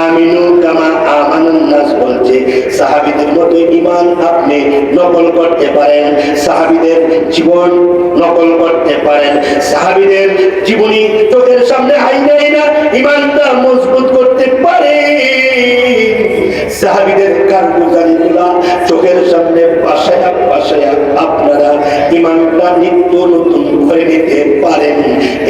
আমিনু কামা আমানান নাস বলছে। সাহাবীদের মতো ঈমান আপনি নকল করতে পারেন, সাহাবীদের জীবন নকল করতে পারেন, সাহাবীদের জীবনী চোখের সামনে আইনা ঈমানটা মজবুত করতে পারে। সাহাবীদের কারগুজারিগুলা চোখের সামনে বাসায়া বাসায়া আপনারা ইমানটা নিত্য নতুন করে নিতে পারেন।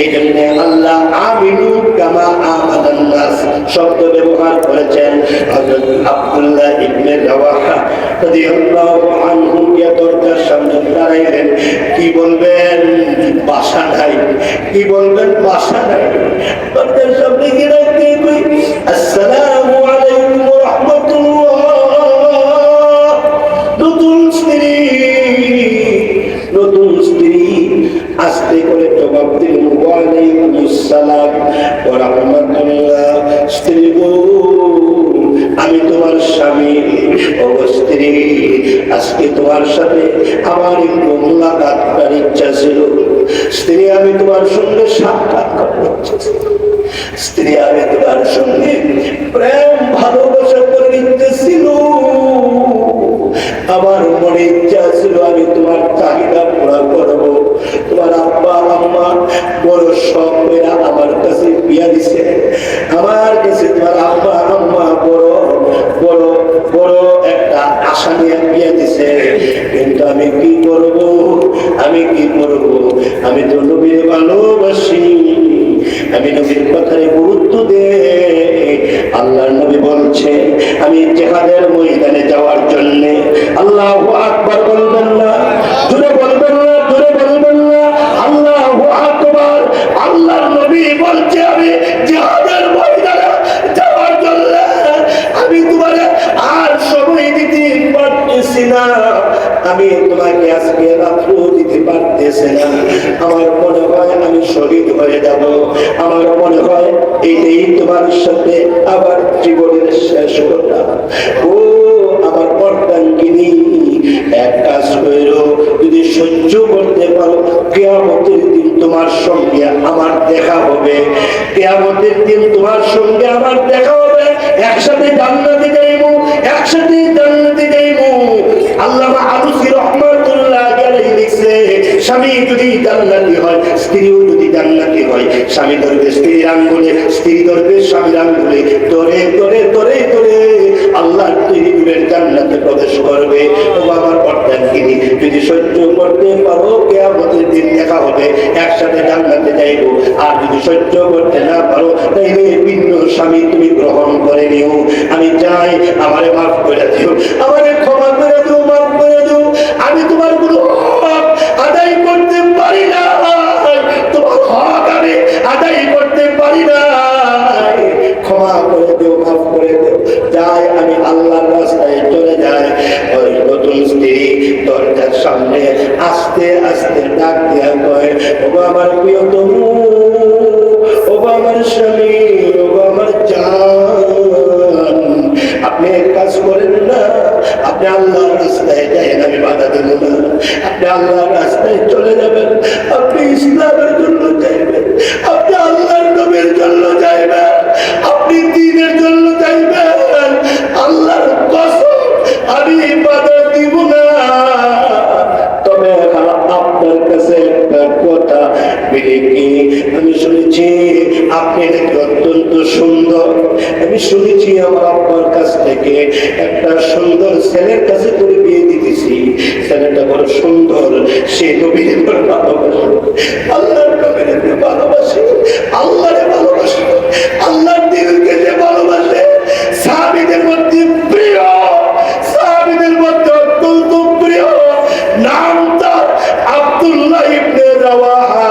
এই জন্য আল্লাহ আমিনু কামা আমানান নাস শব্দ ব্যবহার করেছেন। হযরত আব্দুল্লাহ ইবনে রাওয়াহা রাদিয়াল্লাহু আনহু কে দরজার সামনে দাঁড়াইলেন। কি বলবেন? বাসা নাই। কি বলবেন? বাসা নাই। দরজার সামনে গিয়ে রাখতে কই আসসালামু আলাইকুম ওয়া রাহমাতুল্লাহ। নতুন স্ত্রী আস্তে করে জবাব দিল ওয়া আলাইকুমুস সালাম ওয়া রাহমাতুল্লাহ। স্ত্রী গো, আমি তোমার স্বামী। ও স্ত্রী, আজকে তোমার সাথে আমার একটু মুলাকাত করার ইচ্ছা ছিল। স্ত্রী, আমি তোমার সঙ্গে সাক্ষাৎ করার ইচ্ছা ছিল। স্ত্রী, আমি তোমার সঙ্গে প্রেম ভালোবাসা করার ইচ্ছা ছিল। আমার মনে ইচ্ছা ছিল আমি তোমার চাহিদা পুরা করবো। তোমার আব্বা আম্মা বড় শখ করে আমার কাছে বিয়া দিছে। আমার কাছে তোমার আব্বা আম্মা বড় বড় বড় একটা আশা নিয়ে বিয়া দিছে। কিন্তু আমি কি করব? আমি কি করব? আমি তো নবীর ভালোবাসি। আমি নবীর কথায় গুরুত্ব দেই। আল্লাহর নবী বলছে আমি জিহাদের ময়দানে যাওয়ার জন্য। আল্লাহু আকবার বলবেন না? জোরে বলবেন না? জোরে বলবেন না? আল্লাহু আকবার। আল্লাহর নবী বলছে আমি জিহাদের ময়দানে যাওয়ার জন্য। আমি তোমারে আর সময় দিতে পারতেছি না। আমি তোমাকে আজকে রাত্র দিতে পারতেছি না। আমার মনে হয় আমি শহীদ হয়ে যাব। আমার মনে হয় এইটাই তোমার সাথে আবার জীবনের শেষ কথা। ও আমার অর্ধাঙ্গিনী, এক কাজ করো, যদি সহ্য করতে পারো কিয়ামতের দিন তোমার সঙ্গে আমার দেখা হবে। কিয়ামতের দিন তোমার সঙ্গে আমার দেখা হবে। একসাথে জান্নাতে যাইবো, একসাথে জান্নাতে যাইবো। আল্লামা আলুসি রহমাতুল্লাহ আলাইহি লিখছে স্বামী যদি জান্নাতি হয়, স্ত্রীও যদি জান্নাতি হয়, স্বামী ধরবে স্ত্রীর আঙ্গুলে, স্ত্রী ধরবে স্বামীর আঙ্গুলে, ধরে ধরে ধরে ধরে আল্লাহর তৈরি নূরের জান্নাতে প্রবেশ করবে। ও আমার অর্ধাঙ্গিনী, যদি সহ্য করতে পারো কিয়ামতের দিন দেখা হবে, একসাথে জান্নাতে যাইবো। আর যদি সহ্য করতে না পারো তাইলে ভিন্ন স্বামী তুমি গ্রহণ করে নিও। আমি চাই আমারে মাফ করে দিও, আমারে ক্ষমা করে দিও, মাফ করে দিও। আমি তোমার কোনো হক আদায় করতে পারি না। তোমার হক আমি আদায় করতে পারি না। ক্ষমা করে দিও, মাফ করে দিও। যাই আমি আল্লাহর রাস্তায় চলে যাই। ওই নতুন স্ত্রী দরজার সামনে আস্তে আস্তে ডাক দিয়া কয়, ওগো আমার প্রিয়তম, ওগো আমার স্বামী, ওগো আমার জান, আপনি এক কাজ করেন না, আপনি আল্লাহর রাস্তায় যাবেন, আমি বাধা দেব না। আপনি আল্লাহর রাস্তায় চলে যাবেন, আপনি ইসলামের জন্য যাইবেন, আপনি আল্লাহর নবীর জন্য যাইবেন, আপনি দ্বীনের জন্য যাইবেন। আল্লাহর কসম আমি বাধা দিব না। তবে আপনার কাছে একটা কথা বিলিকি, আমি শুনেছি আপনি নাকি অত্যন্ত সুন্দর। আমি শুনেছি আমার আব্বার কাছ থেকে একটা সুন্দর ছেলের কাছে করে বিয়ে দিতেছি। ছেলেটা বড় সুন্দর, সে নবীর ভালোবাসে, আল্লাহর নবীর ভালোবাসে, আল্লাহরে ভালোবাসে, আল্লাহর দিনকে যে ভালোবাসে। সাহাবীদের মধ্যে প্রিয়, সাহাবীদের মধ্যে অত্যন্ত প্রিয় নাম তার আব্দুল্লাহ ইবনে রাওয়াহা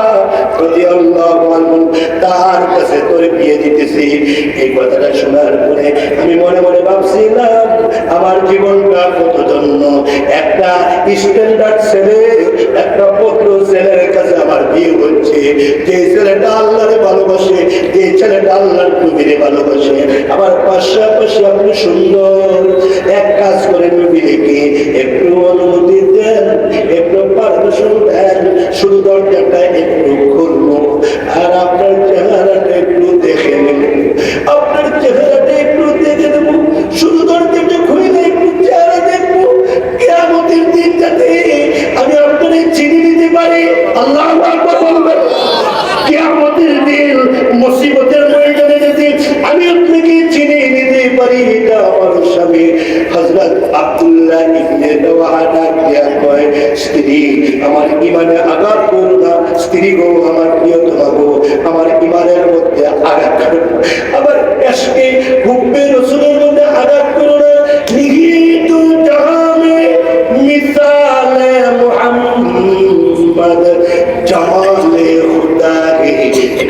রাদিয়াল্লাহু আনহু। তার কাছে তোরে বিয়ে দিতেছি। এই কথাটা শোনার পরে আমি মনে মনে ভাবছিলাম আমার জীবনটা কত ধন্য। একটা স্ট্যান্ডার্ড ছেলে, একটা পত্র ছেলের কাছে আমার বিয়ে হচ্ছে। যে ছেলেটা আল্লাহরে ভালোবাসে, যে ছেলেটা আল্লাহর নবীরে ভালোবাসে। আমার পাশাপাশি আপনি সুন্দর। এক কাজ করে নবী রেখে একটু অনুমতি দেন, একটু পারমিশন দেন, শুধু দরজাটা একটু খুলবো আর আপনার চেহারাটা একটু দেখে নেব, আপনার চেহারাটা একটু দেখে নেব। শুধু দরজাটা খুলে একটু চেহারা দেখবো। কিয়ামতের দিনটাতে আমি আপনাকে চিনি নিতে পারি। আল্লাহু আকবার বলবেন। কিয়ামতের দিন মুসিবতের ময়দানে যদি আমি আপনাকে চিনি নিতে পারি, এটা আমার স্বামী, হযরত আব্দুল্লাহ ইবনে রাওয়াহা ডাক দিয়া কয়, স্ত্রী আমার ইমানে আঘাত করো না, স্ত্রী গো আমার প্রিয়তমা গো, আমার ইমানের মধ্যে আঘাত করো না, আমার ইশকে হুব্বে রাসূলের মধ্যে আঘাত করো না। নিহিত জাহামে মিসালে মুহাম্মদ, জামালে খুদা কে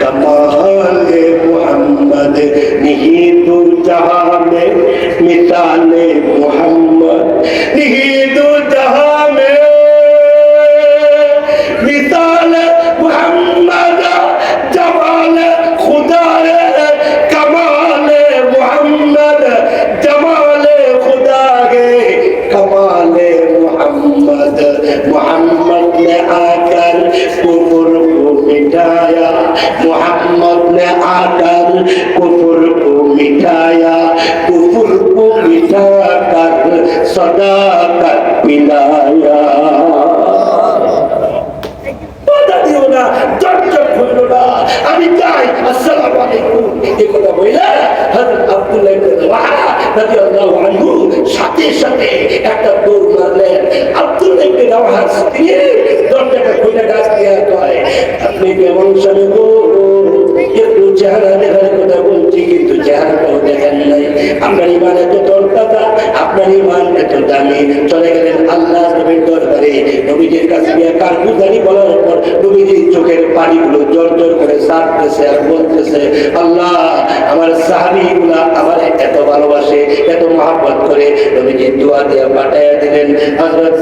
কমালে মুহাম্মদ, নিহিত জাহামে মিসালে মুহাম্মদ, নিহিত জাহামে মিসালে মুহাম্মদ, জামালে খুদা কে কমালে মুহাম্মদ, জামালে खुदा के कमाले मोहम्मद, मोहम्मद ने आकर कुफर को मिटाया, मोहम्मद ने आकर कुफर को मिटाया, कुफर को मिटाकर सदाकत मिलाया। আমি চাই আসসালামু আলাইকুম এই কথা বলে হযরত আব্দুল্লাহ ইবনে রাওয়াহা রাদিয়াল্লাহু আনহু সাথে সাথে একটা দৌড় মারলেন। আব্দুল্লাহ ইবনে রাওয়াহার স্ত্রী দরজাটা খুলে ডাক দিয়া কয়, আপনি কেমন স্বামী গো? একটু চেহারা দেখার কথা বলছি, কিন্তু চেহারাটাও দেখেন নাই। আপনার ইমান এত তরতাজা, আপনার ইমান এত দামি। চলে গেলেন আল্লাহ নবীর দরবারে, নবীজির কাছে গিয়ে কারগুজারি বলার পর নবীজির চোখের পানিগুলো জোর জোর করে সারতেছে আর বলতেছে, আল্লাহ আমার সাহাবীগুলা আমার এত ভালোবাসে, এত মহব্বত করে। নবীজি দোয়া দিয়ে পাঠাইয়া দিলেন। হযরত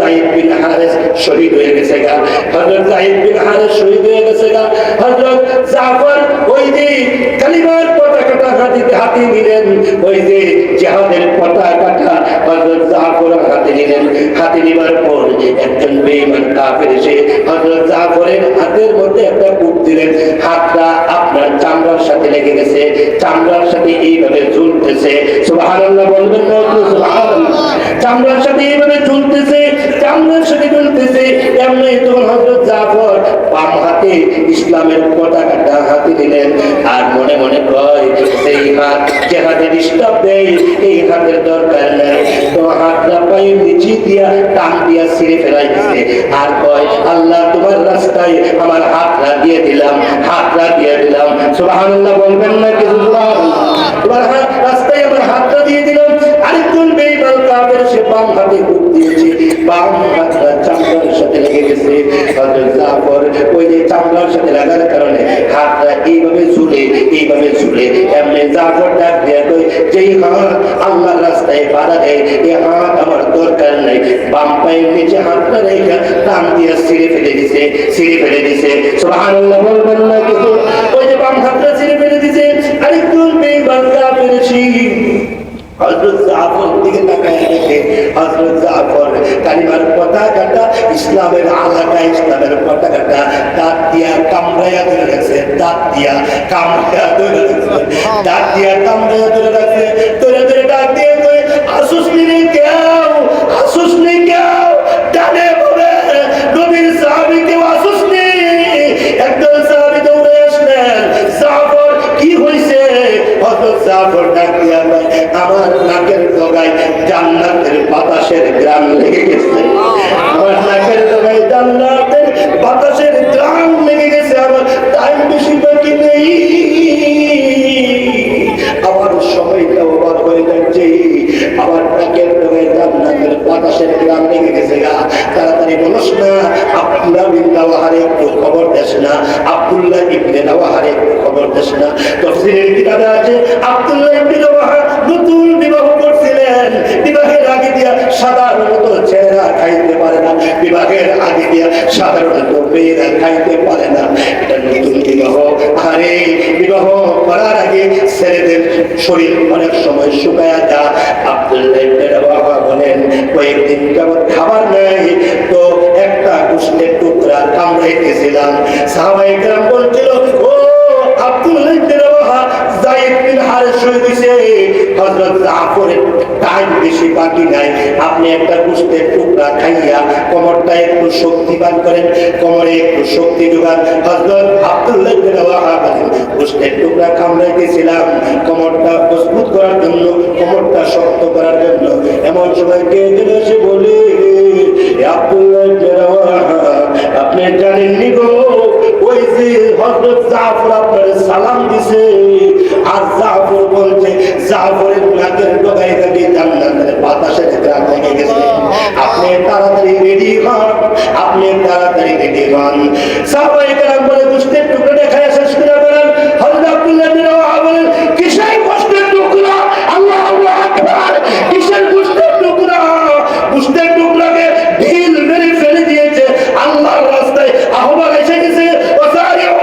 যায়েদ বিন হারেস শহীদ হয়ে গেছে গা, হযরত যায়েদ বিন হারেস শহীদ হয়ে গেছে গা। হযরত জাফর ওই যে কালিমার পতাকাটা হাতে নিলেন, ওই যে জিহাদের পতাকাটা হযরত জাফর হাতে নিলেন। হাতে নেবার পর একজন বেঈমান কাফের এসে হযরত জাফরের হাতের মধ্যে একটা কূপ দিলেন। হাতটা আপনার চামড়ার সাথে লেগে গেছে, চামড়ার সাথে এইভাবে ঝুলতেছে। সুবহানাল্লাহ বলবেন না? সুবহানাল্লাহ। চামড়ার সাথে এইভাবে ঝুলতেছে, চামড়ার সাথে ঝুলতেছে। এমনি তখন হযরত জাফর বাম হাতে ইসলামের পতাকাটা হাতে নিলেন আর মনে মনে কয়, সেই হাত যে হাতে ডিস্টার্ব দেয় এই হাতের দরকার নেই। তো হাতটা পায়ের নিচে দিয়া টান দিয়া ছিঁড়ে ফেলাই দিছে আর কয়, আল্লাহ তোমার রাস্তায় আমার হাতটা দিয়ে দিলাম, হাতটা দিয়ে দিলাম। সুবহানাল্লাহ বলবেন না কিছু? সুবহানাল্লাহ। তোমার রাস্তায় আমার হাতটা দিয়ে দিলাম। আরেকজন বেঈমান কাফের সে বাম হাতে কূপ দিয়েছে, বাম হাতটা চামড়ার সাথে লেগে গেছে। হযরত জাফর ওই যে চামড়ার সাথে লাগার কারণে হাতটা এইভাবে ঝুলে এইভাবে ঝুলে। এমনি জাফর ডাক দিয়ে কই, যেই হাত আল্লাহর রাস্তায় বাধা দেয় এই হাত আমার দরকার নাই। বাম পায়ের নিচে হাতটা রেখে টান দিয়ে ছিঁড়ে ফেলে দিছে, ছিঁড়ে ফেলে দিছে। সুবহানাল্লাহ বলবেন না কিছু? ওই যে বাম হাতটা ছিঁড়ে ফেলে দিছে। আরেকজন বেঈমান কাফের হযরত জাফর দিকে তাকায় দেখে হযরত জাফর কালিমার পতাকাটা ইসলামের আলাদা, ইসলামের পতাকাটা দাঁত দিয়া কামড়াইয়া ধরে রাখছে, দাঁত দিয়া কামড়াইয়া ধরে রাখছে, দাঁত দিয়া কামড়াইয়া ধরে রাখছে। ধরে ধরে ডাক দিয়ে কই, আসুস নি কেউ, আসুস নি কেউ? ডানে বলে নবীর সাহাবী কেউ আসুস নি? একদল সাহাবী দৌড়ে আসলেন। জাফর কি হইছে? হযরত জাফর ডাক দিয়া কয়, আমার নাকের ডগায় জান্নাতের বাতাসের গ্রাম লেগে গেছে, আমার নাকের ডগায় জান্নাতের বাতাসের গ্রাম লেগে গেছে, আমার টাইম বেশি বাকি নেই, আমার সময়টা ওভার হয়ে যাচ্ছে, আমার নাকের ডগায় জান্নাতের বাতাসের গ্রাম লেগে গেছে গা। তাড়াতাড়ি বলস না, আব্দুল্লাহ ইবনে রাওয়াহারে একটু খবর দেস না, আব্দুল্লাহ ইবনে রাওয়াহারে একটু খবর দেস না। তাফসীরের কিতাবে আছে আব্দুল্লাহ ইবনে রাওয়াহা নতুন বিবাহ করছিলেন। বিবাহের আগে দিয়া সাধারণত ছেলেরা খাইতে পারে না, বিবাহের আগে দিয়া সাধারণত মেয়েরা খাইতে পারে না। এটা নতুন বিবাহ। আরে বিবাহ করার আগে ছেলেদের শরীর অনেক সময় শুকায়া যায়। আব্দুল্লাহ ইবনে রাওয়াহা বলেন, কয়েকদিন যাবত খাবার নাই, তো একটা গোশতের টুকরা কামড়াইতেছিলাম। সাহাবায়ে কেরাম বলছিল, ও আব্দুল্লাহ ইবনে রাওয়াহা যায়েদ বিন হারেস শহীদ হইছে, হযরত জাফরের টাইম বেশি বাকি নাই, আপনি একটা গোশতের টুকরা খাইয়া কোমরটা একটু শক্তিবান করেন, কোমরে একটু শক্তি যোগান। হযরত আব্দুল্লাহ ইবনে রাওয়াহা বলেন, গোশতের টুকরা কামড়াইতেছিলাম কোমরটা মজবুত করার জন্য, কোমরটা শক্ত করার জন্য। এমন সময় কে যেন এসে বলে, আব্দুল্লাহ ইবনে রাওয়াহা, আপনি জানেননি গো, ওই যে হযরত জাফর আপনার সালাম দিছে, আর জাফর বলছে জাফরের নাকের ডগায় থেকে জান্নাতের বাতাসের গ্রাম লেগে গেছে। আপনি তাড়াতাড়ি রেডি হন, আপনি তাড়াতাড়ি রেডি হন। সাহাবায়ে কেরাম বলে গোশতের টুকরা খায়া শেষ করে বলেন, হযরত আব্দুল্লাহ ইবনে রাওয়াহা বলেন, কিসের গোশতের টুকরা? আল্লাহু আকবার! কিসের গোশতের টুকরা? গোশতের টুকরাকে ঢিল মেরে ফেলে দিয়েছে, আল্লাহর রাস্তায় আহ্বান এসে গেছে, ওয়াসারিউ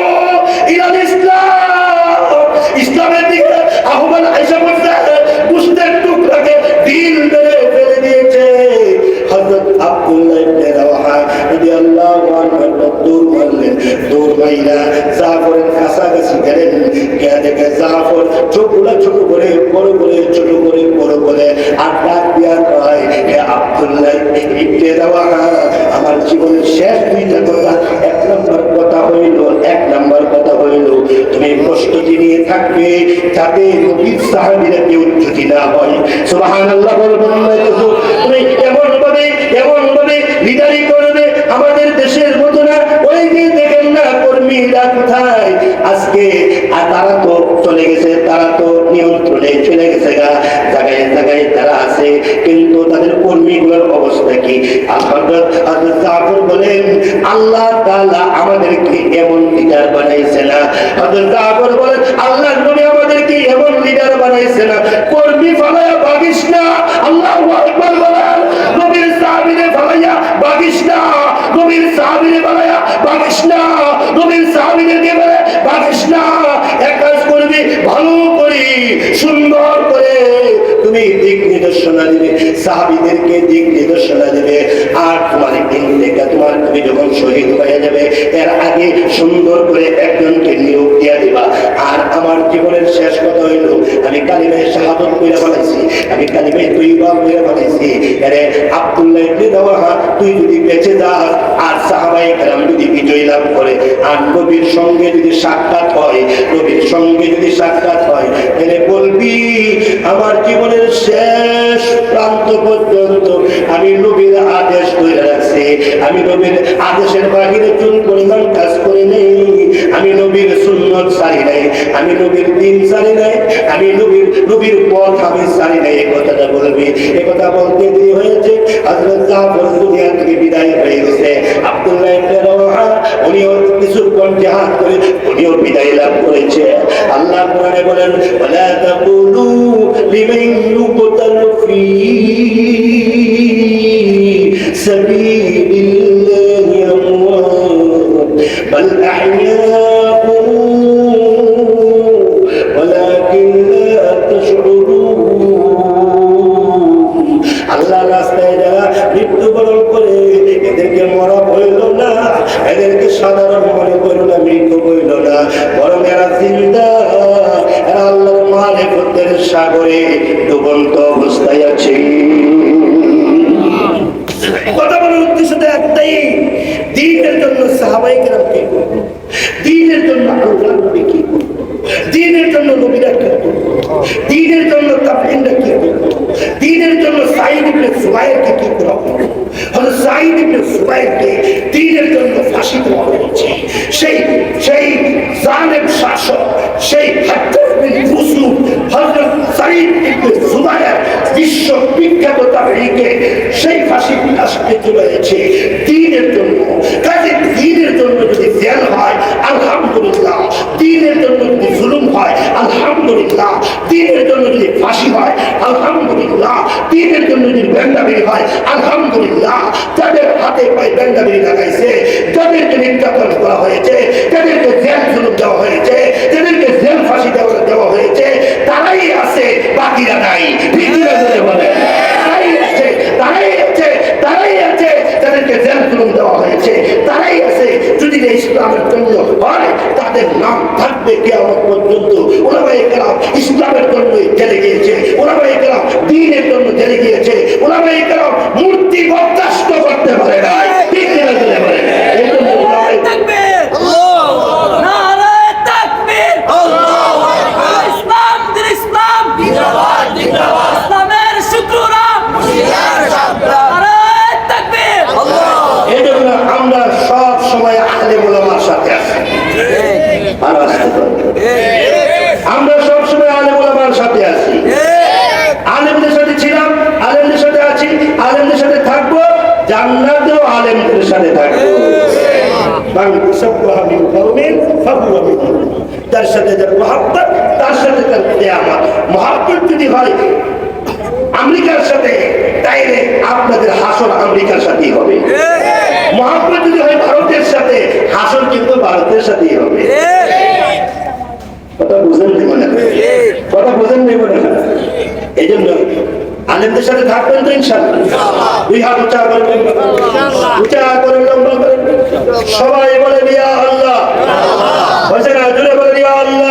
ইলাল ইসলাম, ইসলামের দিকে আহ্বান এসে পড়ছে, গোশতের টুকরাকে ঢিল মেরে ফেলে দিয়েছে। হযরত আব্দুল্লাহ ইবনে রাওয়াহা রাদিয়াল্লাহু আনহু দৌড় মারলেন, দৌড় মাইরা জাফরের কাছাকাছি গেলেন। গিয়ে দেখে জাফর চোখগুলো ছোট করে বড় করে, ছোট করে বড় করে আর ডাক দিয়া কয়, হে আব্দুল্লাহ ইবনে রাওয়াহা, আমার জীবনের শেষ দুইটা কথা, এক নম্বর কথা হইল, তুমি প্রস্তুতি নিয়ে থাকবে যাতে নবীর সাহাবীরা কেউ চ্যুতি না হয়। সুবহানাল্লাহ বলবেন না? তুমি এমন ভাবে লিডারি করবে, আমাদের দেশের মতো না। ওই যে দেখেন না কর্মীরা কোথায় আজকে, আর তারা তো চলে গেছে, তারা তো নিয়ন্ত্রণে চলে গেছে গা, জায়গায় জায়গায় তারা আছে, কিন্তু তাদের কর্মীগুলোর অবস্থা কি? হযরত জাফর বলেন, আল্লাহ তাআলা আমাদেরকে এমন লিডার বানাইছে না। হযরত জাফর বলেন, আল্লাহর নবী আমাদেরকে এমন লিডার বানাইছে না, কর্মী ফালায়া ভাগিস না। আল্লাহু আকবার বলেন, নবীর সাহাবীদের ফালায়া ভাগিস না, নবীর সাহাবীদের ফালায়া ভাগিস না, নবীর সাহাবীদেরকে বলে ভাগিস না। এক কাজ করবি, ভালো করে সুন্দর করে তুমি দিক নির্দেশনা দিবে, সাহাবীদেরকে দিক নির্দেশনা দিবে। আর তোমার ইন্তেকা, তোমার তুমি যখন শহীদ হয়ে যাবে এর আগে সুন্দর করে একজনকে নিয়োগ দিয়া দিবা। আর আমার জীবনের শেষ কথা হইল, আমি কালিমায়ে শাহাদাত কইরা বানাইছি, আমি কালিমায়ে তয়্যিবা কইরা বানাইছি। আরে আব্দুল্লাহ ইবনে রাওয়াহা, তুই যদি বেঁচে যাস আর সাহাবায়ে কেরাম যদি বিজয় লাভ করে আর নবীর সঙ্গে যদি সাক্ষাৎ হয়, নবীর সঙ্গে যদি সাক্ষাৎ হয়, তাহলে বলবি আমার জীবনের শেষ প্রান্ত পর্যন্ত আমি নবীর আদেশ কইরা রাখছি, আমি নবীর আদেশের বাহিরে চুল পরিমাণ কাজ করি নাই, আমি নবীর সুন্নত ছাড়ি নাই, আমি নবীর দিন ছাড়ি নাই, আমি নবীর পথ আমি ছাড়ি নাই। এই কথাটা বলবি। এই কথা বলতে দেরি হয়েছে, হযরত জাফর দুনিয়া থেকে বিদায় হয়ে গেছে। আব্দুল্লাহ ইবনে রাওয়াহা উনিও কিছুক্ষণ জিহাদ করে উনিও বিদায় লাভ করেছে। আল্লাহ কোরআনে বলেন, ওয়ালা তাকুলু লিমান ইউকতালু ফি সাবিলিল্লাহি আমওয়াত বাল আহইয়াউ ওয়ালাকিন লা তাশউরুন। আল্লাহর রাস্তায় যারা মৃত্যুবরণ করে এদেরকে মরা হইল না, এদেরকে সাধারণ মনে করল না, মৃত্যু হইল না, বরং এরা জিন্দা, এরা আল্লাহর মারিফতের সাগরে ডুবন্ত অবস্থায় আছে। কথা বলার উদ্দেশ্য তো একটাই, দ্বীনের জন্য সাহাবায়ে কেরাম কি করল, দ্বীনের জন্য আল্লাহর নবী কি করল, দ্বীনের জন্য নবীরা কি করল, দ্বীনের জন্য তাবঈনরা কি করল, দ্বীনের জন্য সাঈদ ইবনে যুবাইরকে কি করা হলো। হযরত সাঈদ ইবনে যুবাইরকে দ্বীনের জন্য ফাঁসি দেওয়া হয়েছে। সেই জালেম শাসক, সেই হাজ্জাজ বিন ইউসুফ, হযরত সাঈদ ইবনে যুবাইর বিশ্ব বিখ্যাত তাবঈকে সেই ফাঁসি আসতে চলেছে দ্বীনের জন্য। কাজে দ্বীনের জন্য যদি জেল হয় আলহামদুলিল্লাহ, দ্বীনের জন্য যদি জুলুম হয় আলহামদুলিল্লাহ, দ্বীনের জন্য যদি ফাঁসি হয় আলহামদুলিল্লাহ, দ্বীনের জন্য যদি বেঙ্গাবেরি হয় আলহামদুলিল্লাহ। যাদের হাতে পায়ে বেঙ্গাবেরি লাগাইছে, যাদেরকে নির্যাতন করা হয়েছে, যাদেরকে জেল জুলুম দেওয়া হয়েছে, যাদেরকে জেল ফাঁসি দেওয়া হয়েছে, তারাই আছে, বাকিরা নাই। তারাই আছে যাদেরকে জেল জুলুম দেওয়া হয়েছে, তারাই আছে। যদি ইসলামের জন্য হয় তাদের নাম থাকবে কিয়ামত পর্যন্ত। উলামায়ে কেরাম ইসলামের জন্য জেলে গিয়েছে, উলামায়ে কেরাম দ্বীনের জন্য জেলে গিয়েছে, উলামায়ে কেরাম মূর্তি বরদাস্ত করতে পারে না, ঠিক কিনা বলে বলেন? এই জন্য উলামায়ে তাকবীর, নারায়ে তাকবীর, আল্লাহু আকবার, ইসলাম দিন ইসলাম, জিন্দাবাদ জিন্দাবাদ, ইসলামের শুকরা, মুশরিকের শাবরা, নারায়ে তাকবীর, আল্লাহ। এই জন্য আমরা সব সময় আলেম ওলামার সাথে আছি। আর আসতে পারি। আমরা সব সময় আলেম ওলামার সাথে আছি, আলেমদের সাথে ছিলাম, আলেমদের সাথে আছি, আলেমদের সাথে থাকবো, জান্নাতেও আলেমদের সাথে থাকবো। তার সাথে যার মহাব্বত, তার সাথে তার কিয়ামত। মহাব্বত যদি হয় আমেরিকার সাথে, তাইলে আপনাদের হাসর আমেরিকার সাথেই হবে। মহাব্বত যদি হয় ভারতের সাথে, হাসর কিন্তু ভারতের সাথেই হবে। কথা বুঝেন নেই মনে হয়, কথা বুঝেন নেই মনে হয়। এই জন্য আলেমদের সাথে থাকবেন তো ইনশাআল্লাহ। দুই হাত উঁচা করবেন, উঁচা করে লম্বা করবেন, সবাই বলেন ইয়া আল্লাহ। হয়েছে না? জোরে বলেন ইয়া আল্লাহ।